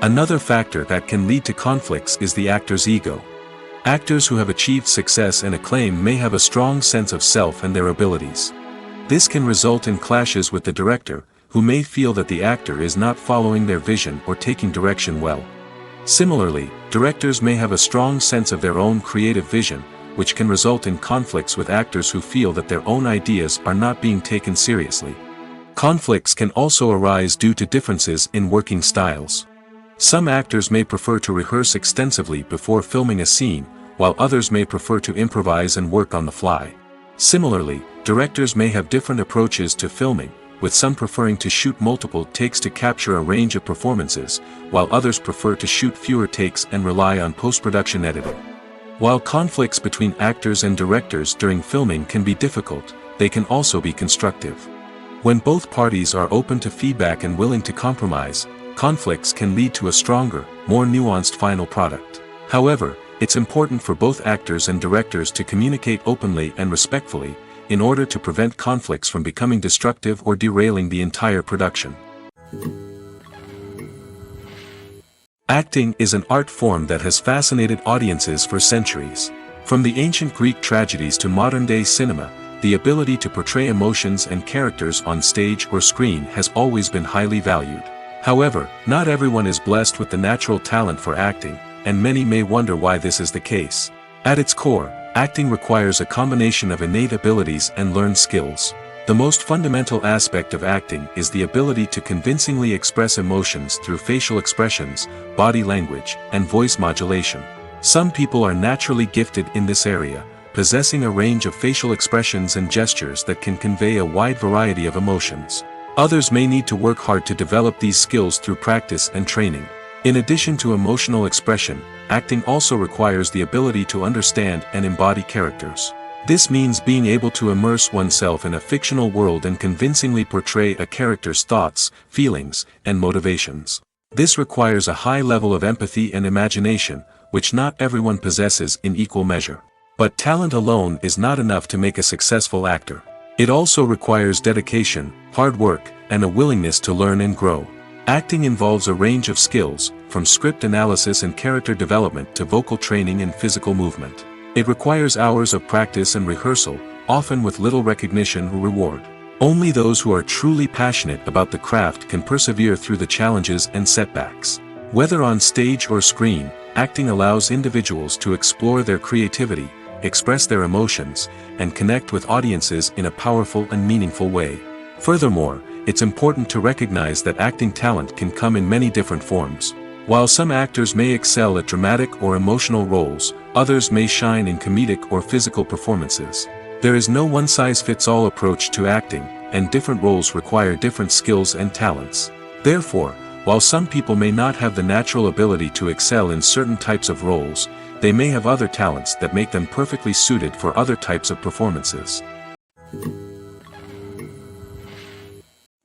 Another factor that can lead to conflicts is the actor's ego. Actors who have achieved success and acclaim may have a strong sense of self and their abilities. This can result in clashes with the director, who may feel that the actor is not following their vision or taking direction well. Similarly, directors may have a strong sense of their own creative vision, which can result in conflicts with actors who feel that their own ideas are not being taken seriously. Conflicts can also arise due to differences in working styles. Some actors may prefer to rehearse extensively before filming a scene, while others may prefer to improvise and work on the fly. Similarly, directors may have different approaches to filming, with some preferring to shoot multiple takes to capture a range of performances, while others prefer to shoot fewer takes and rely on post-production editing. While conflicts between actors and directors during filming can be difficult, they can also be constructive. When both parties are open to feedback and willing to compromise, conflicts can lead to a stronger, more nuanced final product. However, it's important for both actors and directors to communicate openly and respectfully, in order to prevent conflicts from becoming destructive or derailing the entire production. Acting is an art form that has fascinated audiences for centuries. From the ancient Greek tragedies to modern-day cinema, the ability to portray emotions and characters on stage or screen has always been highly valued. However, not everyone is blessed with the natural talent for acting, and many may wonder why this is the case. At its core, acting requires a combination of innate abilities and learned skills. The most fundamental aspect of acting is the ability to convincingly express emotions through facial expressions, body language, and voice modulation. Some people are naturally gifted in this area, possessing a range of facial expressions and gestures that can convey a wide variety of emotions. Others may need to work hard to develop these skills through practice and training. In addition to emotional expression, acting also requires the ability to understand and embody characters. This means being able to immerse oneself in a fictional world and convincingly portray a character's thoughts, feelings, and motivations. This requires a high level of empathy and imagination, which not everyone possesses in equal measure. But talent alone is not enough to make a successful actor. It also requires dedication, hard work, and a willingness to learn and grow. Acting involves a range of skills, from script analysis and character development to vocal training and physical movement. It requires hours of practice and rehearsal, often with little recognition or reward. Only those who are truly passionate about the craft can persevere through the challenges and setbacks. Whether on stage or screen, acting allows individuals to explore their creativity, express their emotions, and connect with audiences in a powerful and meaningful way. Furthermore, it's important to recognize that acting talent can come in many different forms. While some actors may excel at dramatic or emotional roles, others may shine in comedic or physical performances. There is no one-size-fits-all approach to acting, and different roles require different skills and talents. Therefore, while some people may not have the natural ability to excel in certain types of roles, they may have other talents that make them perfectly suited for other types of performances.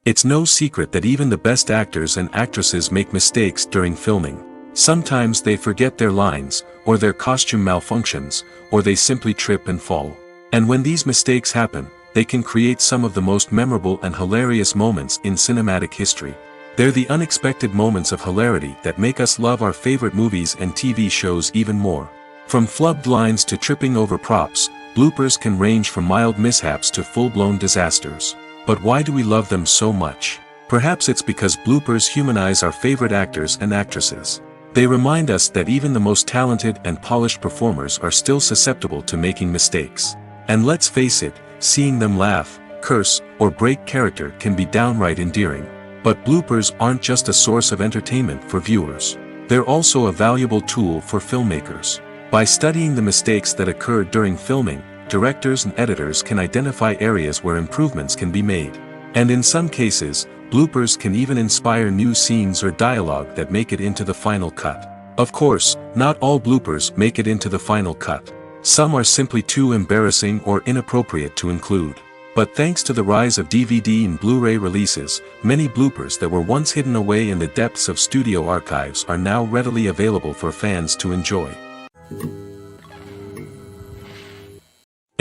It's no secret that even the best actors and actresses make mistakes during filming. Sometimes they forget their lines, or their costume malfunctions, or they simply trip and fall. And when these mistakes happen, they can create some of the most memorable and hilarious moments in cinematic history. They're the unexpected moments of hilarity that make us love our favorite movies and TV shows even more. From flubbed lines to tripping over props, bloopers can range from mild mishaps to full-blown disasters. But why do we love them so much? Perhaps it's because bloopers humanize our favorite actors and actresses. They remind us that even the most talented and polished performers are still susceptible to making mistakes. And let's face it, seeing them laugh, curse, or break character can be downright endearing. But bloopers aren't just a source of entertainment for viewers. They're also a valuable tool for filmmakers. By studying the mistakes that occurred during filming, directors and editors can identify areas where improvements can be made. And in some cases, bloopers can even inspire new scenes or dialogue that make it into the final cut. Of course, not all bloopers make it into the final cut. Some are simply too embarrassing or inappropriate to include. But thanks to the rise of DVD and Blu-ray releases, many bloopers that were once hidden away in the depths of studio archives are now readily available for fans to enjoy.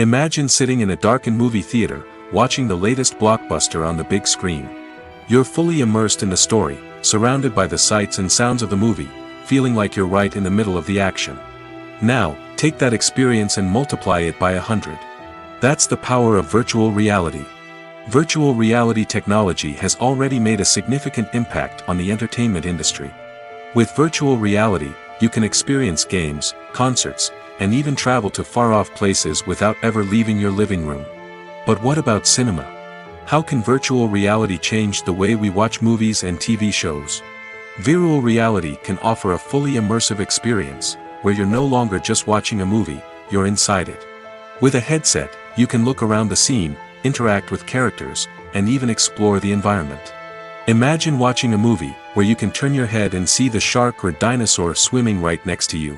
Imagine sitting in a darkened movie theater, watching the latest blockbuster on the big screen. You're fully immersed in the story, surrounded by the sights and sounds of the movie, feeling like you're right in the middle of the action. Now, take that experience and multiply it by 100. That's the power of virtual reality. Virtual reality technology has already made a significant impact on the entertainment industry. With virtual reality, you can experience games, concerts, and even travel to far-off places without ever leaving your living room. But what about cinema? How can virtual reality change the way we watch movies and TV shows? Virtual reality can offer a fully immersive experience, where you're no longer just watching a movie, you're inside it. With a headset, you can look around the scene, interact with characters, and even explore the environment. Imagine watching a movie where you can turn your head and see the shark or dinosaur swimming right next to you.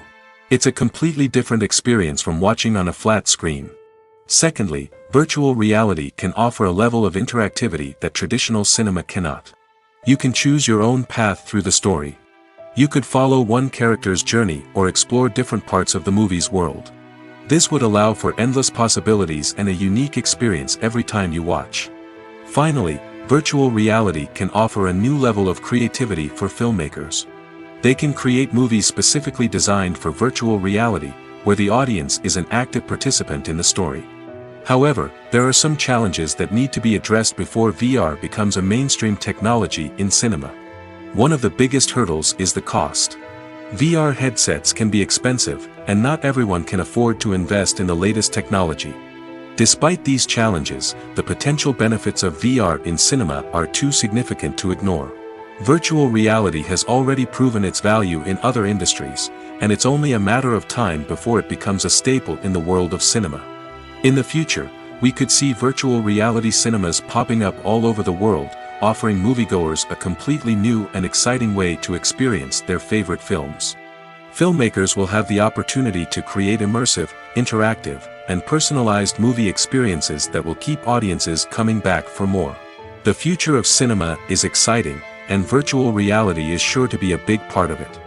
It's a completely different experience from watching on a flat screen. Secondly, virtual reality can offer a level of interactivity that traditional cinema cannot. You can choose your own path through the story. You could follow one character's journey or explore different parts of the movie's world. This would allow for endless possibilities and a unique experience every time you watch. Finally, virtual reality can offer a new level of creativity for filmmakers. They can create movies specifically designed for virtual reality, where the audience is an active participant in the story. However, there are some challenges that need to be addressed before VR becomes a mainstream technology in cinema. One of the biggest hurdles is the cost. VR headsets can be expensive, and not everyone can afford to invest in the latest technology. Despite these challenges, the potential benefits of VR in cinema are too significant to ignore. Virtual reality has already proven its value in other industries, and it's only a matter of time before it becomes a staple in the world of cinema. In the future, we could see virtual reality cinemas popping up all over the world, offering moviegoers a completely new and exciting way to experience their favorite films. Filmmakers will have the opportunity to create immersive, interactive, and personalized movie experiences that will keep audiences coming back for more. The future of cinema is exciting, and virtual reality is sure to be a big part of it.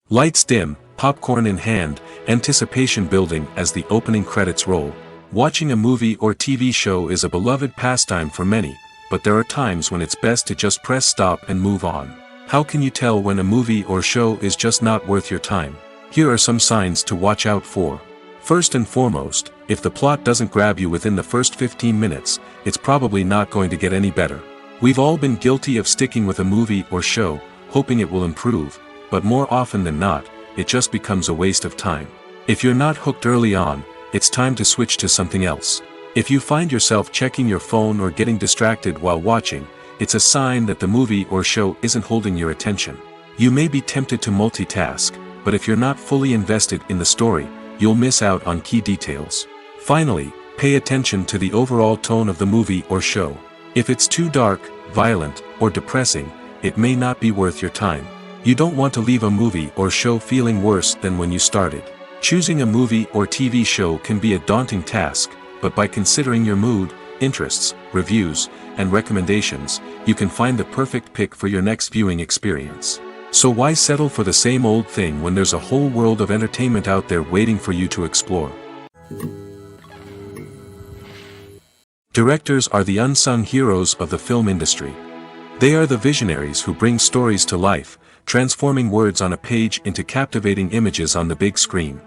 Lights dim, popcorn in hand, anticipation building as the opening credits roll. Watching a movie or TV show is a beloved pastime for many, but there are times when it's best to just press stop and move on. How can you tell when a movie or show is just not worth your time? Here are some signs to watch out for. First and foremost, if the plot doesn't grab you within the first 15 minutes, it's probably not going to get any better. We've all been guilty of sticking with a movie or show, hoping it will improve, but more often than not, it just becomes a waste of time. If you're not hooked early on, it's time to switch to something else. If you find yourself checking your phone or getting distracted while watching, it's a sign that the movie or show isn't holding your attention. You may be tempted to multitask, but if you're not fully invested in the story, you'll miss out on key details. Finally, pay attention to the overall tone of the movie or show. If it's too dark, violent, or depressing, it may not be worth your time. You don't want to leave a movie or show feeling worse than when you started. Choosing a movie or TV show can be a daunting task, but by considering your mood, interests, reviews, and recommendations, you can find the perfect pick for your next viewing experience. So why settle for the same old thing when there's a whole world of entertainment out there waiting for you to explore? Directors are the unsung heroes of the film industry. They are the visionaries who bring stories to life, transforming words on a page into captivating images on the big screen.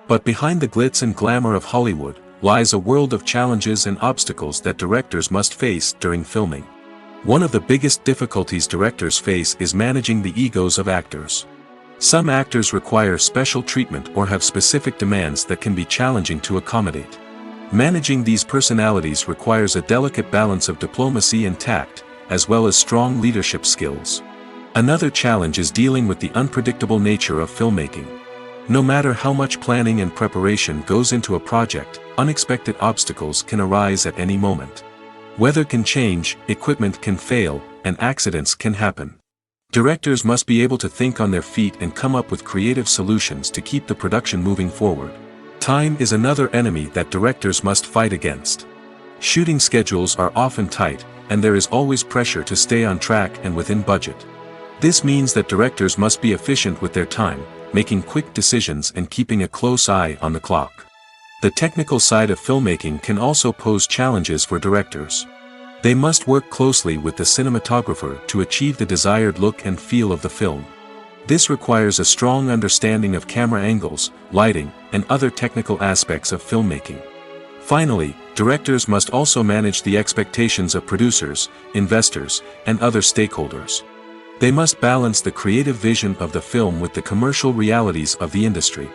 But behind the glitz and glamour of Hollywood lies a world of challenges and obstacles that directors must face during filming. One of the biggest difficulties directors face is managing the egos of actors. Some actors require special treatment or have specific demands that can be challenging to accommodate. Managing these personalities requires a delicate balance of diplomacy and tact, as well as strong leadership skills. Another challenge is dealing with the unpredictable nature of filmmaking. No matter how much planning and preparation goes into a project, unexpected obstacles can arise at any moment. Weather can change, equipment can fail, and accidents can happen. Directors must be able to think on their feet and come up with creative solutions to keep the production moving forward. Time is another enemy that directors must fight against. Shooting schedules are often tight, and there is always pressure to stay on track and within budget. This means that directors must be efficient with their time, making quick decisions and keeping a close eye on the clock. The technical side of filmmaking can also pose challenges for directors. They must work closely with the cinematographer to achieve the desired look and feel of the film. This requires a strong understanding of camera angles, lighting, and other technical aspects of filmmaking. Finally, directors must also manage the expectations of producers, investors, and other stakeholders. They must balance the creative vision of the film with the commercial realities of the industry.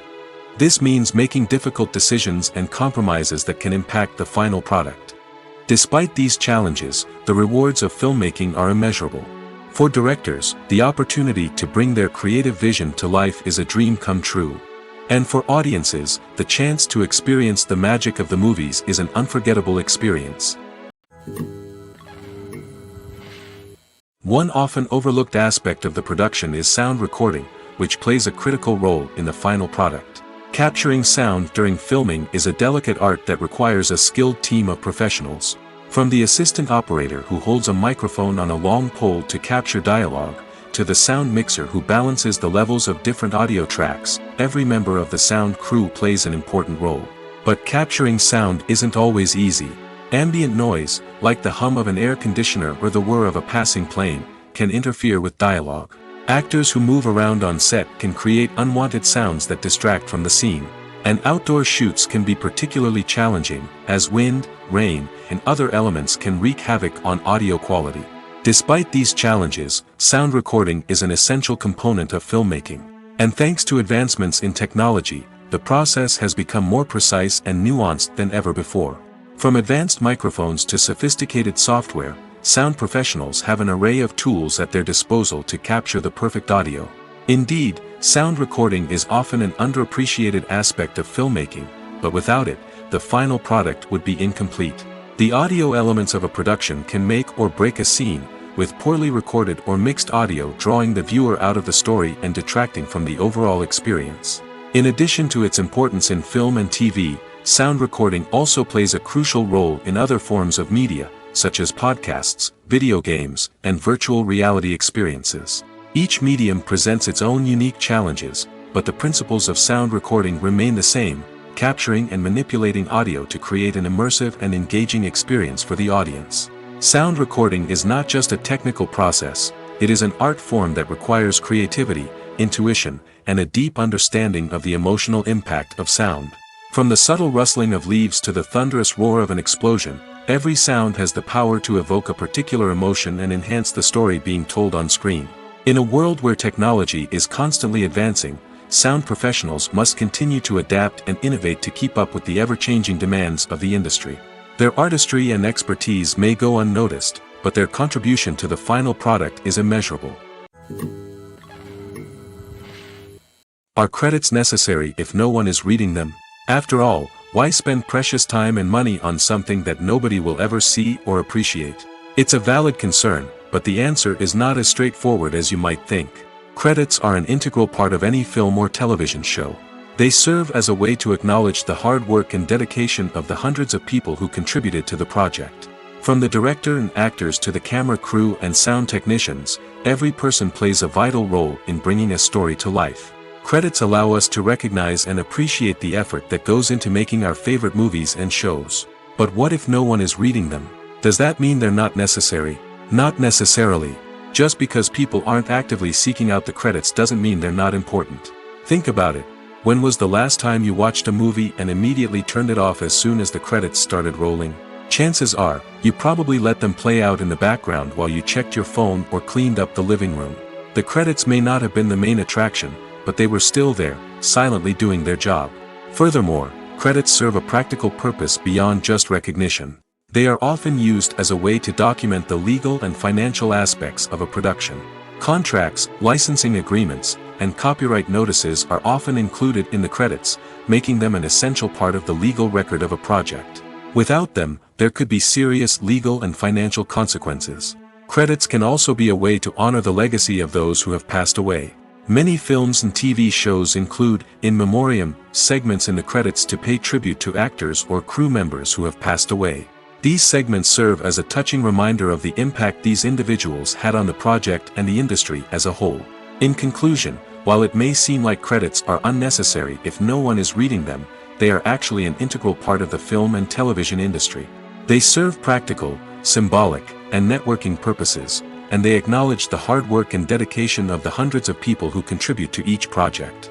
This means making difficult decisions and compromises that can impact the final product. Despite these challenges, the rewards of filmmaking are immeasurable. For directors, the opportunity to bring their creative vision to life is a dream come true. And for audiences, the chance to experience the magic of the movies is an unforgettable experience. One often overlooked aspect of the production is sound recording, which plays a critical role in the final product. Capturing sound during filming is a delicate art that requires a skilled team of professionals. From the assistant operator who holds a microphone on a long pole to capture dialogue, to the sound mixer who balances the levels of different audio tracks, every member of the sound crew plays an important role. But capturing sound isn't always easy. Ambient noise, like the hum of an air conditioner or the whir of a passing plane, can interfere with dialogue. Actors who move around on set can create unwanted sounds that distract from the scene. And outdoor shoots can be particularly challenging, as wind, rain, and other elements can wreak havoc on audio quality. Despite these challenges, sound recording is an essential component of filmmaking. And thanks to advancements in technology, the process has become more precise and nuanced than ever before. From advanced microphones to sophisticated software, sound professionals have an array of tools at their disposal to capture the perfect audio. Indeed, sound recording is often an underappreciated aspect of filmmaking, but without it, the final product would be incomplete. The audio elements of a production can make or break a scene, with poorly recorded or mixed audio drawing the viewer out of the story and detracting from the overall experience. In addition to its importance in film and TV, sound recording also plays a crucial role in other forms of media, such as podcasts, video games, and virtual reality experiences. Each medium presents its own unique challenges, but the principles of sound recording remain the same, capturing and manipulating audio to create an immersive and engaging experience for the audience. Sound recording is not just a technical process, it is an art form that requires creativity, intuition, and a deep understanding of the emotional impact of sound. From the subtle rustling of leaves to the thunderous roar of an explosion, every sound has the power to evoke a particular emotion and enhance the story being told on screen. In a world where technology is constantly advancing, sound professionals must continue to adapt and innovate to keep up with the ever-changing demands of the industry. Their artistry and expertise may go unnoticed, but their contribution to the final product is immeasurable. Are credits necessary if no one is reading them? After all, why spend precious time and money on something that nobody will ever see or appreciate? It's a valid concern, but the answer is not as straightforward as you might think. Credits are an integral part of any film or television show. They serve as a way to acknowledge the hard work and dedication of the hundreds of people who contributed to the project. From the director and actors to the camera crew and sound technicians, every person plays a vital role in bringing a story to life. Credits allow us to recognize and appreciate the effort that goes into making our favorite movies and shows. But what if no one is reading them? Does that mean they're not necessary? Not necessarily. Just because people aren't actively seeking out the credits doesn't mean they're not important. Think about it. When was the last time you watched a movie and immediately turned it off as soon as the credits started rolling? Chances are, you probably let them play out in the background while you checked your phone or cleaned up the living room. The credits may not have been the main attraction, but they were still there, silently doing their job. Furthermore, credits serve a practical purpose beyond just recognition. They are often used as a way to document the legal and financial aspects of a production. Contracts, licensing agreements, and copyright notices are often included in the credits, making them an essential part of the legal record of a project. Without them, there could be serious legal and financial consequences. Credits can also be a way to honor the legacy of those who have passed away. Many films and TV shows include, in memoriam, segments in the credits to pay tribute to actors or crew members who have passed away. These segments serve as a touching reminder of the impact these individuals had on the project and the industry as a whole. In conclusion, while it may seem like credits are unnecessary if no one is reading them, they are actually an integral part of the film and television industry. They serve practical, symbolic, and networking purposes, and they acknowledge the hard work and dedication of the hundreds of people who contribute to each project.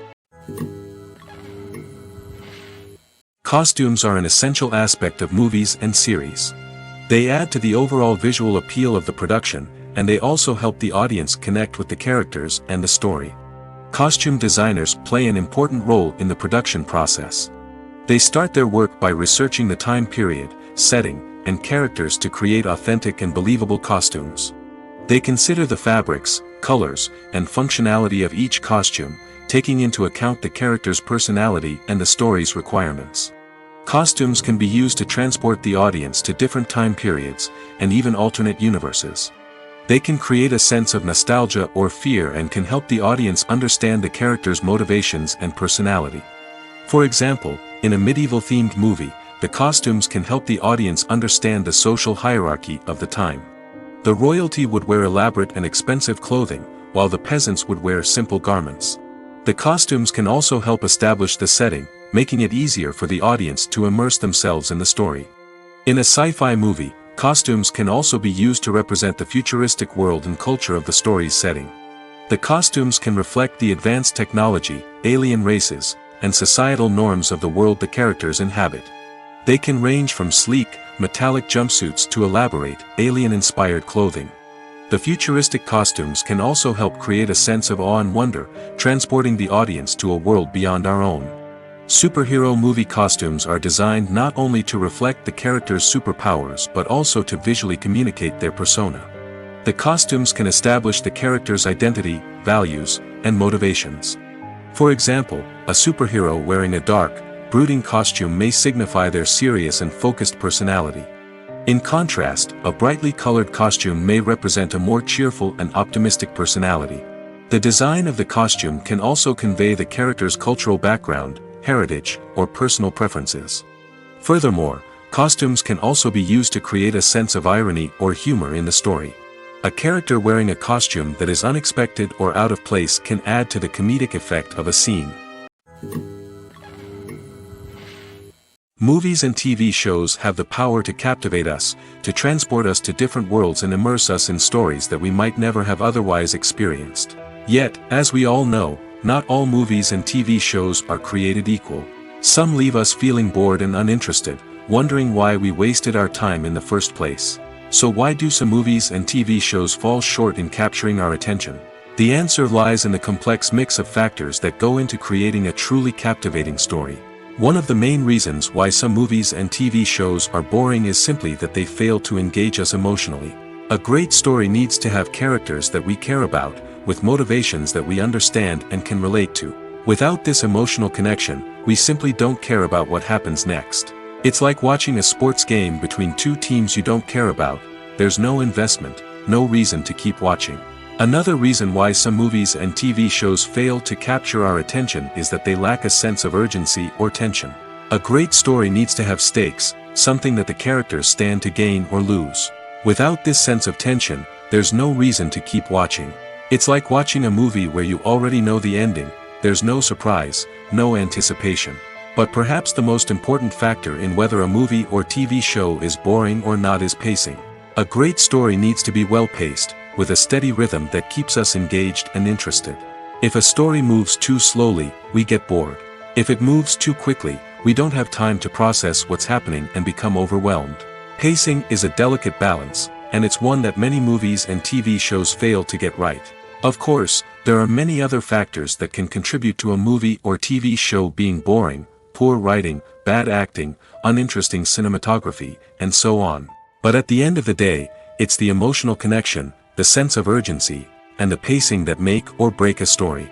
Costumes are an essential aspect of movies and series. They add to the overall visual appeal of the production, and they also help the audience connect with the characters and the story. Costume designers play an important role in the production process. They start their work by researching the time period, setting, and characters to create authentic and believable costumes. They consider the fabrics, colors, and functionality of each costume, taking into account the character's personality and the story's requirements. Costumes can be used to transport the audience to different time periods, and even alternate universes. They can create a sense of nostalgia or fear and can help the audience understand the character's motivations and personality. For example, in a medieval-themed movie, the costumes can help the audience understand the social hierarchy of the time. The royalty would wear elaborate and expensive clothing, while the peasants would wear simple garments. The costumes can also help establish the setting, making it easier for the audience to immerse themselves in the story. In a sci-fi movie, costumes can also be used to represent the futuristic world and culture of the story's setting. The costumes can reflect the advanced technology, alien races, and societal norms of the world the characters inhabit. They can range from sleek, metallic jumpsuits to elaborate, alien-inspired clothing. The futuristic costumes can also help create a sense of awe and wonder, transporting the audience to a world beyond our own. Superhero movie costumes are designed not only to reflect the character's superpowers but also to visually communicate their persona. The costumes can establish the character's identity, values, and motivations. For example, a superhero wearing a dark, brooding costume may signify their serious and focused personality. In contrast, a brightly colored costume may represent a more cheerful and optimistic personality. The design of the costume can also convey the character's cultural background, heritage, or personal preferences. Furthermore, costumes can also be used to create a sense of irony or humor in the story. A character wearing a costume that is unexpected or out of place can add to the comedic effect of a scene. Movies and TV shows have the power to captivate us, to transport us to different worlds and immerse us in stories that we might never have otherwise experienced. Yet, as we all know, not all movies and TV shows are created equal. Some leave us feeling bored and uninterested, wondering why we wasted our time in the first place. So why do some movies and TV shows fall short in capturing our attention? The answer lies in the complex mix of factors that go into creating a truly captivating story. One of the main reasons why some movies and TV shows are boring is simply that they fail to engage us emotionally. A great story needs to have characters that we care about, with motivations that we understand and can relate to. Without this emotional connection, we simply don't care about what happens next. It's like watching a sports game between two teams you don't care about. There's no investment, no reason to keep watching. Another reason why some movies and TV shows fail to capture our attention is that they lack a sense of urgency or tension. A great story needs to have stakes, something that the characters stand to gain or lose. Without this sense of tension, there's no reason to keep watching. It's like watching a movie where you already know the ending. There's no surprise, no anticipation. But perhaps the most important factor in whether a movie or TV show is boring or not is pacing. A great story needs to be well-paced, with a steady rhythm that keeps us engaged and interested. If a story moves too slowly, we get bored. If it moves too quickly, we don't have time to process what's happening and become overwhelmed. Pacing is a delicate balance, and it's one that many movies and TV shows fail to get right. Of course, there are many other factors that can contribute to a movie or TV show being boring: poor writing, bad acting, uninteresting cinematography, and so on. But at the end of the day, it's the emotional connection, the sense of urgency, and the pacing that make or break a story.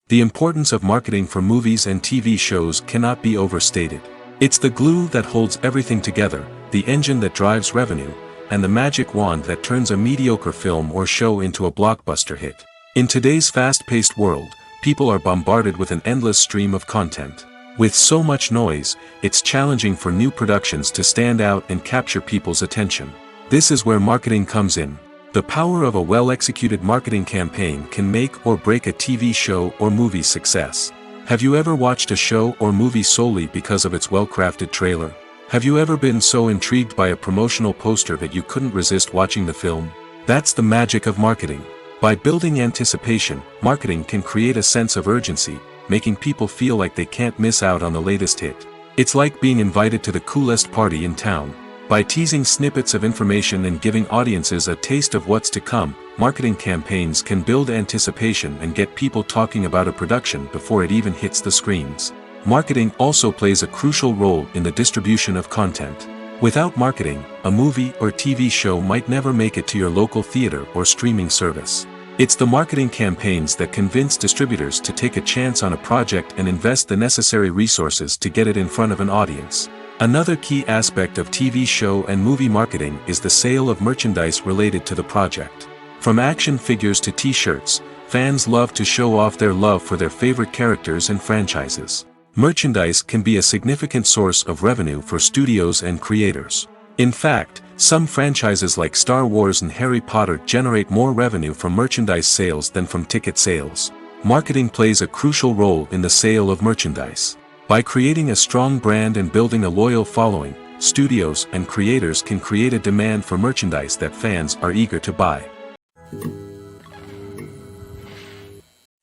The importance of marketing for movies and TV shows cannot be overstated. It's the glue that holds everything together, the engine that drives revenue, and the magic wand that turns a mediocre film or show into a blockbuster hit. In today's fast-paced world, people are bombarded with an endless stream of content. With so much noise, it's challenging for new productions to stand out and capture people's attention. This is where marketing comes in. The power of a well-executed marketing campaign can make or break a TV show or movie's success. Have you ever watched a show or movie solely because of its well-crafted trailer? Have you ever been so intrigued by a promotional poster that you couldn't resist watching the film? That's the magic of marketing. By building anticipation, marketing can create a sense of urgency, making people feel like they can't miss out on the latest hit. It's like being invited to the coolest party in town. By teasing snippets of information and giving audiences a taste of what's to come, marketing campaigns can build anticipation and get people talking about a production before it even hits the screens. Marketing also plays a crucial role in the distribution of content. Without marketing, a movie or TV show might never make it to your local theater or streaming service. It's the marketing campaigns that convince distributors to take a chance on a project and invest the necessary resources to get it in front of an audience. Another key aspect of TV show and movie marketing is the sale of merchandise related to the project. From action figures to t-shirts, fans love to show off their love for their favorite characters and franchises. Merchandise can be a significant source of revenue for studios and creators. In fact, some franchises like Star Wars and Harry Potter generate more revenue from merchandise sales than from ticket sales. Marketing plays a crucial role in the sale of merchandise. By creating a strong brand and building a loyal following, studios and creators can create a demand for merchandise that fans are eager to buy.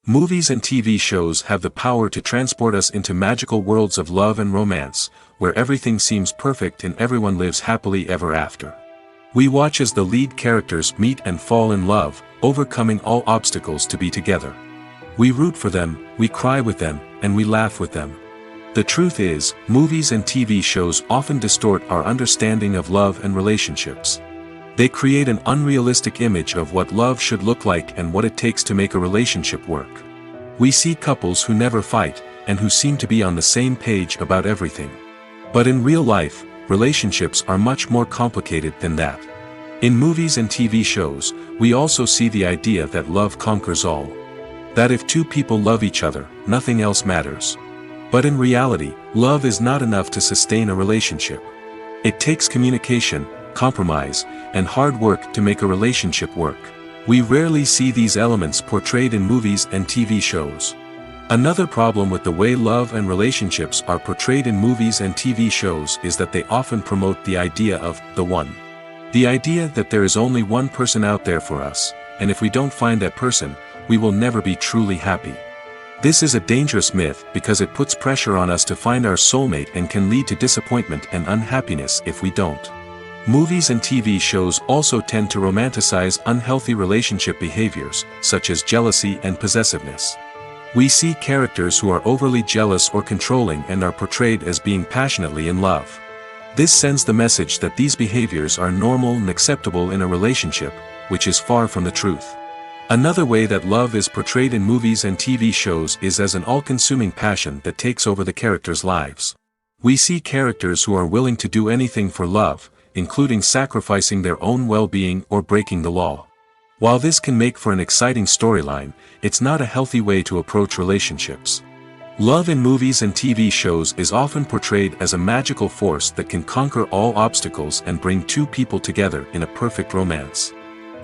Movies and TV shows have the power to transport us into magical worlds of love and romance, where everything seems perfect and everyone lives happily ever after. We watch as the lead characters meet and fall in love, overcoming all obstacles to be together. We root for them, we cry with them, and we laugh with them. The truth is, movies and TV shows often distort our understanding of love and relationships. They create an unrealistic image of what love should look like and what it takes to make a relationship work. We see couples who never fight, and who seem to be on the same page about everything. But in real life, relationships are much more complicated than that. In movies and TV shows, we also see the idea that love conquers all. That if two people love each other, nothing else matters. But in reality, love is not enough to sustain a relationship. It takes communication, compromise, and hard work to make a relationship work. We rarely see these elements portrayed in movies and TV shows. Another problem with the way love and relationships are portrayed in movies and TV shows is that they often promote the idea of the one. The idea that there is only one person out there for us, and if we don't find that person, we will never be truly happy. This is a dangerous myth because it puts pressure on us to find our soulmate and can lead to disappointment and unhappiness if we don't. Movies and TV shows also tend to romanticize unhealthy relationship behaviors, such as jealousy and possessiveness. We see characters who are overly jealous or controlling and are portrayed as being passionately in love. This sends the message that these behaviors are normal and acceptable in a relationship, which is far from the truth. Another way that love is portrayed in movies and TV shows is as an all-consuming passion that takes over the characters' lives. We see characters who are willing to do anything for love, including sacrificing their own well-being or breaking the law. While this can make for an exciting storyline, it's not a healthy way to approach relationships. Love in movies and TV shows is often portrayed as a magical force that can conquer all obstacles and bring two people together in a perfect romance.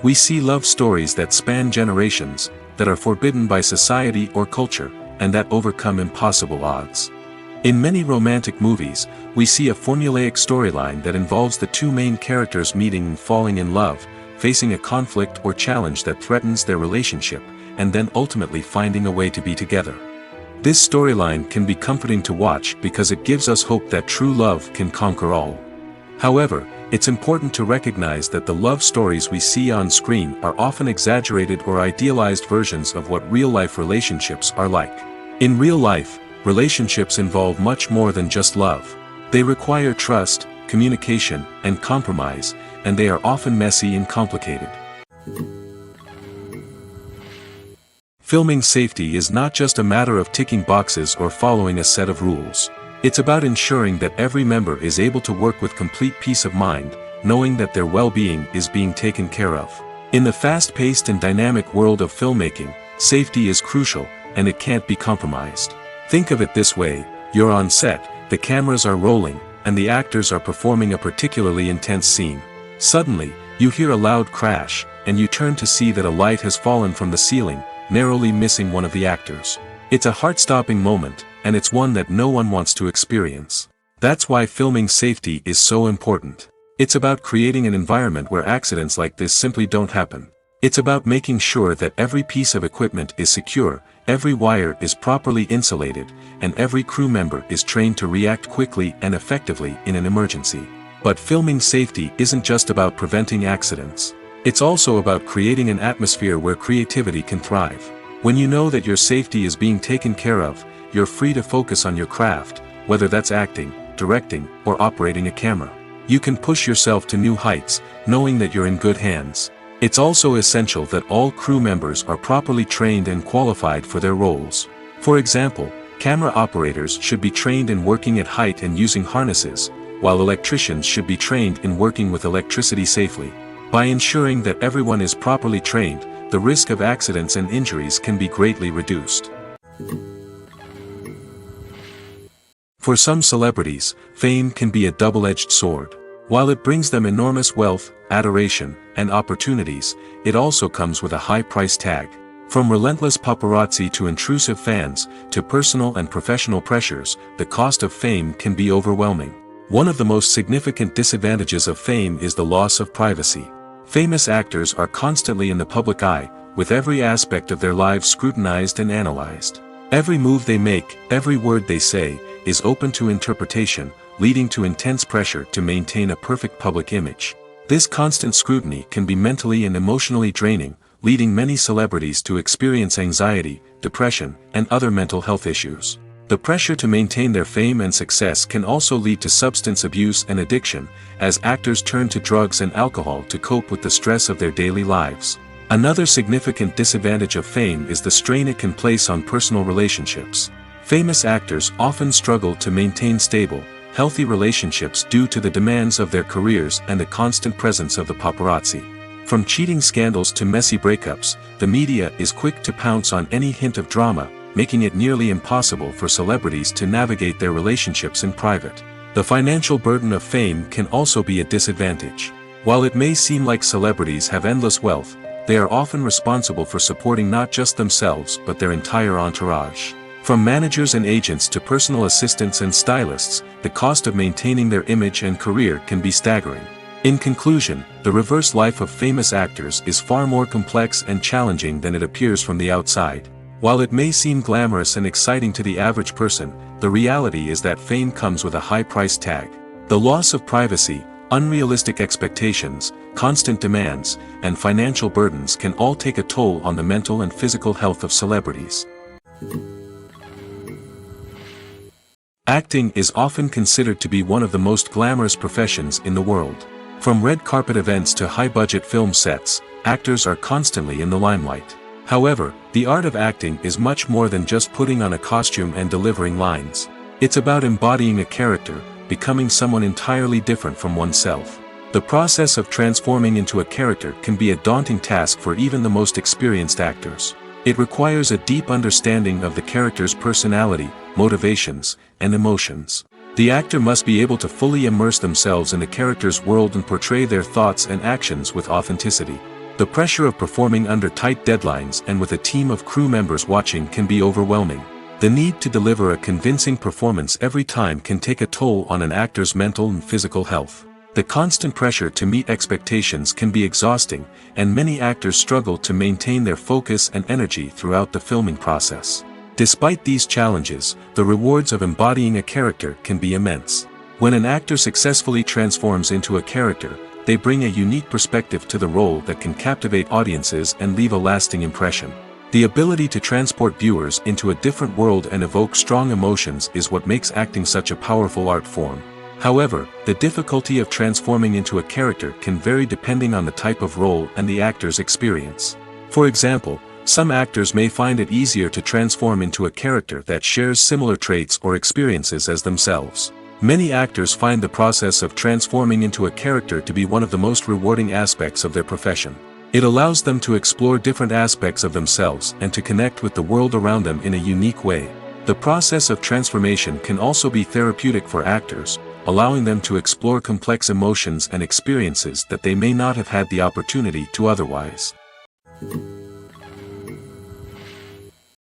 We see love stories that span generations, that are forbidden by society or culture, and that overcome impossible odds. In many romantic movies, we see a formulaic storyline that involves the two main characters meeting and falling in love, facing a conflict or challenge that threatens their relationship, and then ultimately finding a way to be together. This storyline can be comforting to watch because it gives us hope that true love can conquer all. However, it's important to recognize that the love stories we see on screen are often exaggerated or idealized versions of what real-life relationships are like. In real life, relationships involve much more than just love. They require trust, communication, and compromise, and they are often messy and complicated. Filming safety is not just a matter of ticking boxes or following a set of rules. It's about ensuring that every member is able to work with complete peace of mind, knowing that their well-being is being taken care of. In the fast-paced and dynamic world of filmmaking, safety is crucial, and it can't be compromised. Think of it this way: you're on set, the cameras are rolling, and the actors are performing a particularly intense scene. Suddenly, you hear a loud crash, and you turn to see that a light has fallen from the ceiling, narrowly missing one of the actors. It's a heart-stopping moment, and it's one that no one wants to experience. That's why filming safety is so important. It's about creating an environment where accidents like this simply don't happen. It's about making sure that every piece of equipment is secure, every wire is properly insulated, and every crew member is trained to react quickly and effectively in an emergency. But filming safety isn't just about preventing accidents. It's also about creating an atmosphere where creativity can thrive. When you know that your safety is being taken care of, you're free to focus on your craft, whether that's acting, directing, or operating a camera. You can push yourself to new heights, knowing that you're in good hands. It's also essential that all crew members are properly trained and qualified for their roles. For example, camera operators should be trained in working at height and using harnesses, while electricians should be trained in working with electricity safely. By ensuring that everyone is properly trained, the risk of accidents and injuries can be greatly reduced. For some celebrities, fame can be a double-edged sword. While it brings them enormous wealth, adoration, and opportunities, it also comes with a high price tag. From relentless paparazzi to intrusive fans, to personal and professional pressures, the cost of fame can be overwhelming. One of the most significant disadvantages of fame is the loss of privacy. Famous actors are constantly in the public eye, with every aspect of their lives scrutinized and analyzed. Every move they make, every word they say, is open to interpretation, leading to intense pressure to maintain a perfect public image. This constant scrutiny can be mentally and emotionally draining, leading many celebrities to experience anxiety, depression, and other mental health issues. The pressure to maintain their fame and success can also lead to substance abuse and addiction, as actors turn to drugs and alcohol to cope with the stress of their daily lives. Another significant disadvantage of fame is the strain it can place on personal relationships. Famous actors often struggle to maintain stable, healthy relationships due to the demands of their careers and the constant presence of the paparazzi. From cheating scandals to messy breakups, the media is quick to pounce on any hint of drama, making it nearly impossible for celebrities to navigate their relationships in private. The financial burden of fame can also be a disadvantage. While it may seem like celebrities have endless wealth, they are often responsible for supporting not just themselves but their entire entourage. From managers and agents to personal assistants and stylists, the cost of maintaining their image and career can be staggering. In conclusion, the reverse life of famous actors is far more complex and challenging than it appears from the outside. While it may seem glamorous and exciting to the average person, the reality is that fame comes with a high price tag. The loss of privacy, unrealistic expectations, constant demands, and financial burdens can all take a toll on the mental and physical health of celebrities. Acting is often considered to be one of the most glamorous professions in the world. From red carpet events to high-budget film sets, actors are constantly in the limelight. However, the art of acting is much more than just putting on a costume and delivering lines. It's about embodying a character, becoming someone entirely different from oneself. The process of transforming into a character can be a daunting task for even the most experienced actors. It requires a deep understanding of the character's personality, motivations, and emotions. The actor must be able to fully immerse themselves in the character's world and portray their thoughts and actions with authenticity. The pressure of performing under tight deadlines and with a team of crew members watching can be overwhelming. The need to deliver a convincing performance every time can take a toll on an actor's mental and physical health. The constant pressure to meet expectations can be exhausting, and many actors struggle to maintain their focus and energy throughout the filming process. Despite these challenges, the rewards of embodying a character can be immense. When an actor successfully transforms into a character, they bring a unique perspective to the role that can captivate audiences and leave a lasting impression. The ability to transport viewers into a different world and evoke strong emotions is what makes acting such a powerful art form. However, the difficulty of transforming into a character can vary depending on the type of role and the actor's experience. For example, some actors may find it easier to transform into a character that shares similar traits or experiences as themselves. Many actors find the process of transforming into a character to be one of the most rewarding aspects of their profession. It allows them to explore different aspects of themselves and to connect with the world around them in a unique way. The process of transformation can also be therapeutic for actors, allowing them to explore complex emotions and experiences that they may not have had the opportunity to otherwise.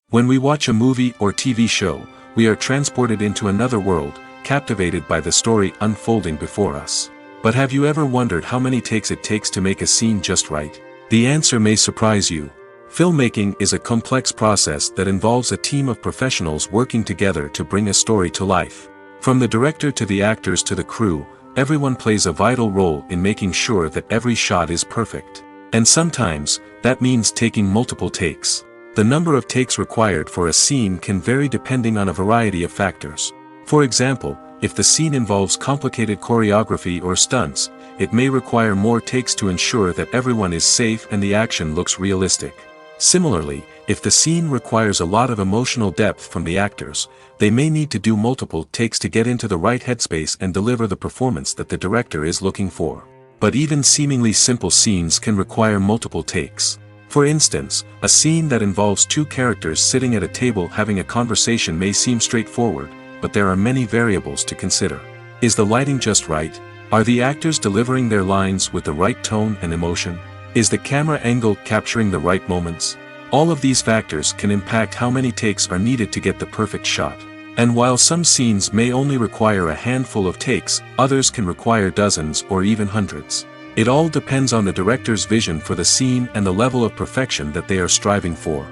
When we watch a movie or TV show, we are transported into another world, captivated by the story unfolding before us. But have you ever wondered how many takes it takes to make a scene just right? The answer may surprise you. Filmmaking is a complex process that involves a team of professionals working together to bring a story to life. From the director to the actors to the crew, everyone plays a vital role in making sure that every shot is perfect. And sometimes, that means taking multiple takes. The number of takes required for a scene can vary depending on a variety of factors. For example, if the scene involves complicated choreography or stunts, it may require more takes to ensure that everyone is safe and the action looks realistic. Similarly, if the scene requires a lot of emotional depth from the actors, they may need to do multiple takes to get into the right headspace and deliver the performance that the director is looking for. But even seemingly simple scenes can require multiple takes. For instance, a scene that involves two characters sitting at a table having a conversation may seem straightforward, but there are many variables to consider. Is the lighting just right? Are the actors delivering their lines with the right tone and emotion? Is the camera angle capturing the right moments? All of these factors can impact how many takes are needed to get the perfect shot. And while some scenes may only require a handful of takes, others can require dozens or even hundreds. It all depends on the director's vision for the scene and the level of perfection that they are striving for.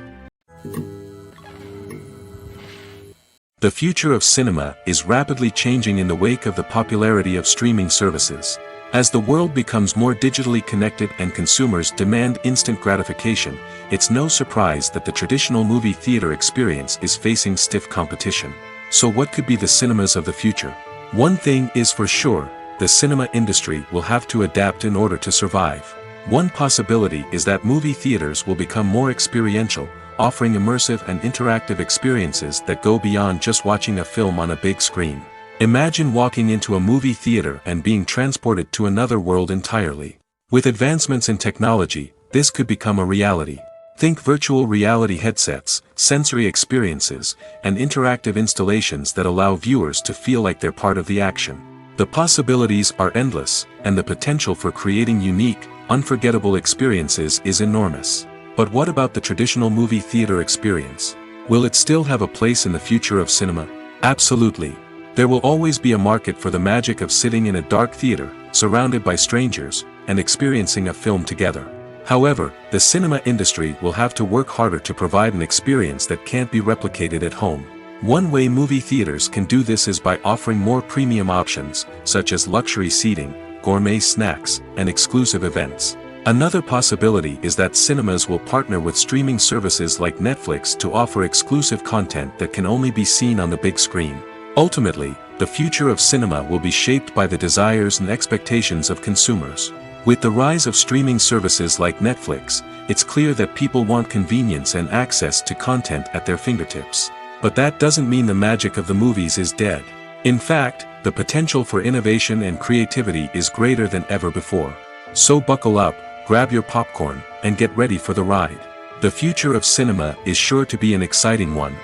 The future of cinema is rapidly changing in the wake of the popularity of streaming services. As the world becomes more digitally connected and consumers demand instant gratification, it's no surprise that the traditional movie theater experience is facing stiff competition. So what could be the cinemas of the future? One thing is for sure, the cinema industry will have to adapt in order to survive. One possibility is that movie theaters will become more experiential, offering immersive and interactive experiences that go beyond just watching a film on a big screen. Imagine walking into a movie theater and being transported to another world entirely. With advancements in technology, this could become a reality. Think virtual reality headsets, sensory experiences, and interactive installations that allow viewers to feel like they're part of the action. The possibilities are endless, and the potential for creating unique, unforgettable experiences is enormous. But what about the traditional movie theater experience? Will it still have a place in the future of cinema? Absolutely. There will always be a market for the magic of sitting in a dark theater, surrounded by strangers, and experiencing a film together. However, the cinema industry will have to work harder to provide an experience that can't be replicated at home. One way movie theaters can do this is by offering more premium options, such as luxury seating, gourmet snacks, and exclusive events. Another possibility is that cinemas will partner with streaming services like Netflix to offer exclusive content that can only be seen on the big screen. Ultimately, the future of cinema will be shaped by the desires and expectations of consumers. With the rise of streaming services like Netflix, it's clear that people want convenience and access to content at their fingertips. But that doesn't mean the magic of the movies is dead. In fact, the potential for innovation and creativity is greater than ever before. So buckle up, grab your popcorn, and get ready for the ride. The future of cinema is sure to be an exciting one.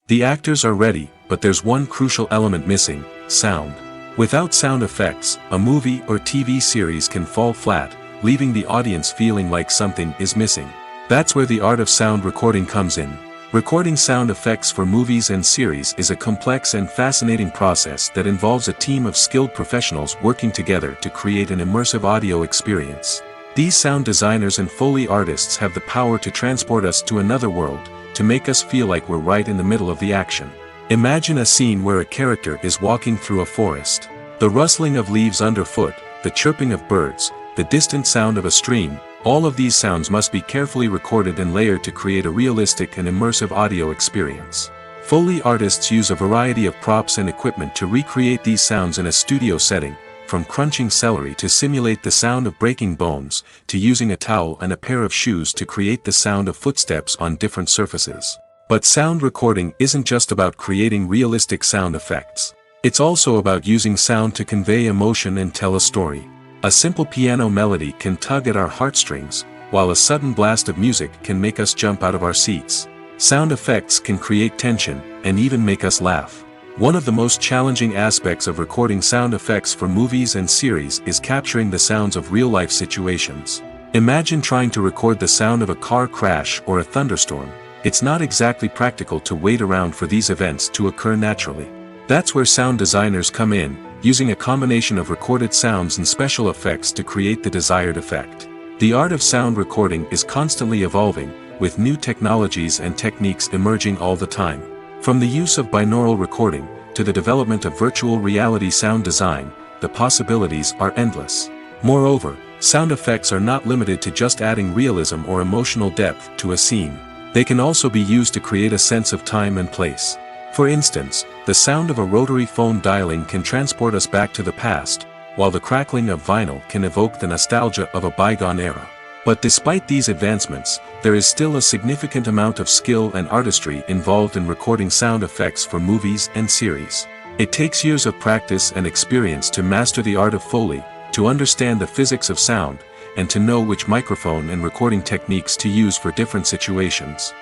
The actors are ready, but there's one crucial element missing: sound. Without sound effects, a movie or TV series can fall flat, leaving the audience feeling like something is missing. That's where the art of sound recording comes in. Recording sound effects for movies and series is a complex and fascinating process that involves a team of skilled professionals working together to create an immersive audio experience. These sound designers and Foley artists have the power to transport us to another world, to make us feel like we're right in the middle of the action. Imagine a scene where a character is walking through a forest. The rustling of leaves underfoot, the chirping of birds, the distant sound of a stream, all of these sounds must be carefully recorded and layered to create a realistic and immersive audio experience. Foley artists use a variety of props and equipment to recreate these sounds in a studio setting, from crunching celery to simulate the sound of breaking bones, to using a towel and a pair of shoes to create the sound of footsteps on different surfaces. But sound recording isn't just about creating realistic sound effects. It's also about using sound to convey emotion and tell a story. A simple piano melody can tug at our heartstrings, while a sudden blast of music can make us jump out of our seats. Sound effects can create tension, and even make us laugh. One of the most challenging aspects of recording sound effects for movies and series is capturing the sounds of real-life situations. Imagine trying to record the sound of a car crash or a thunderstorm. It's not exactly practical to wait around for these events to occur naturally. That's where sound designers come in, using a combination of recorded sounds and special effects to create the desired effect. The art of sound recording is constantly evolving, with new technologies and techniques emerging all the time. From the use of binaural recording, to the development of virtual reality sound design, the possibilities are endless. Moreover, sound effects are not limited to just adding realism or emotional depth to a scene. They can also be used to create a sense of time and place. For instance, the sound of a rotary phone dialing can transport us back to the past, while the crackling of vinyl can evoke the nostalgia of a bygone era. But despite these advancements, there is still a significant amount of skill and artistry involved in recording sound effects for movies and series. It takes years of practice and experience to master the art of Foley, to understand the physics of sound, and to know which microphone and recording techniques to use for different situations.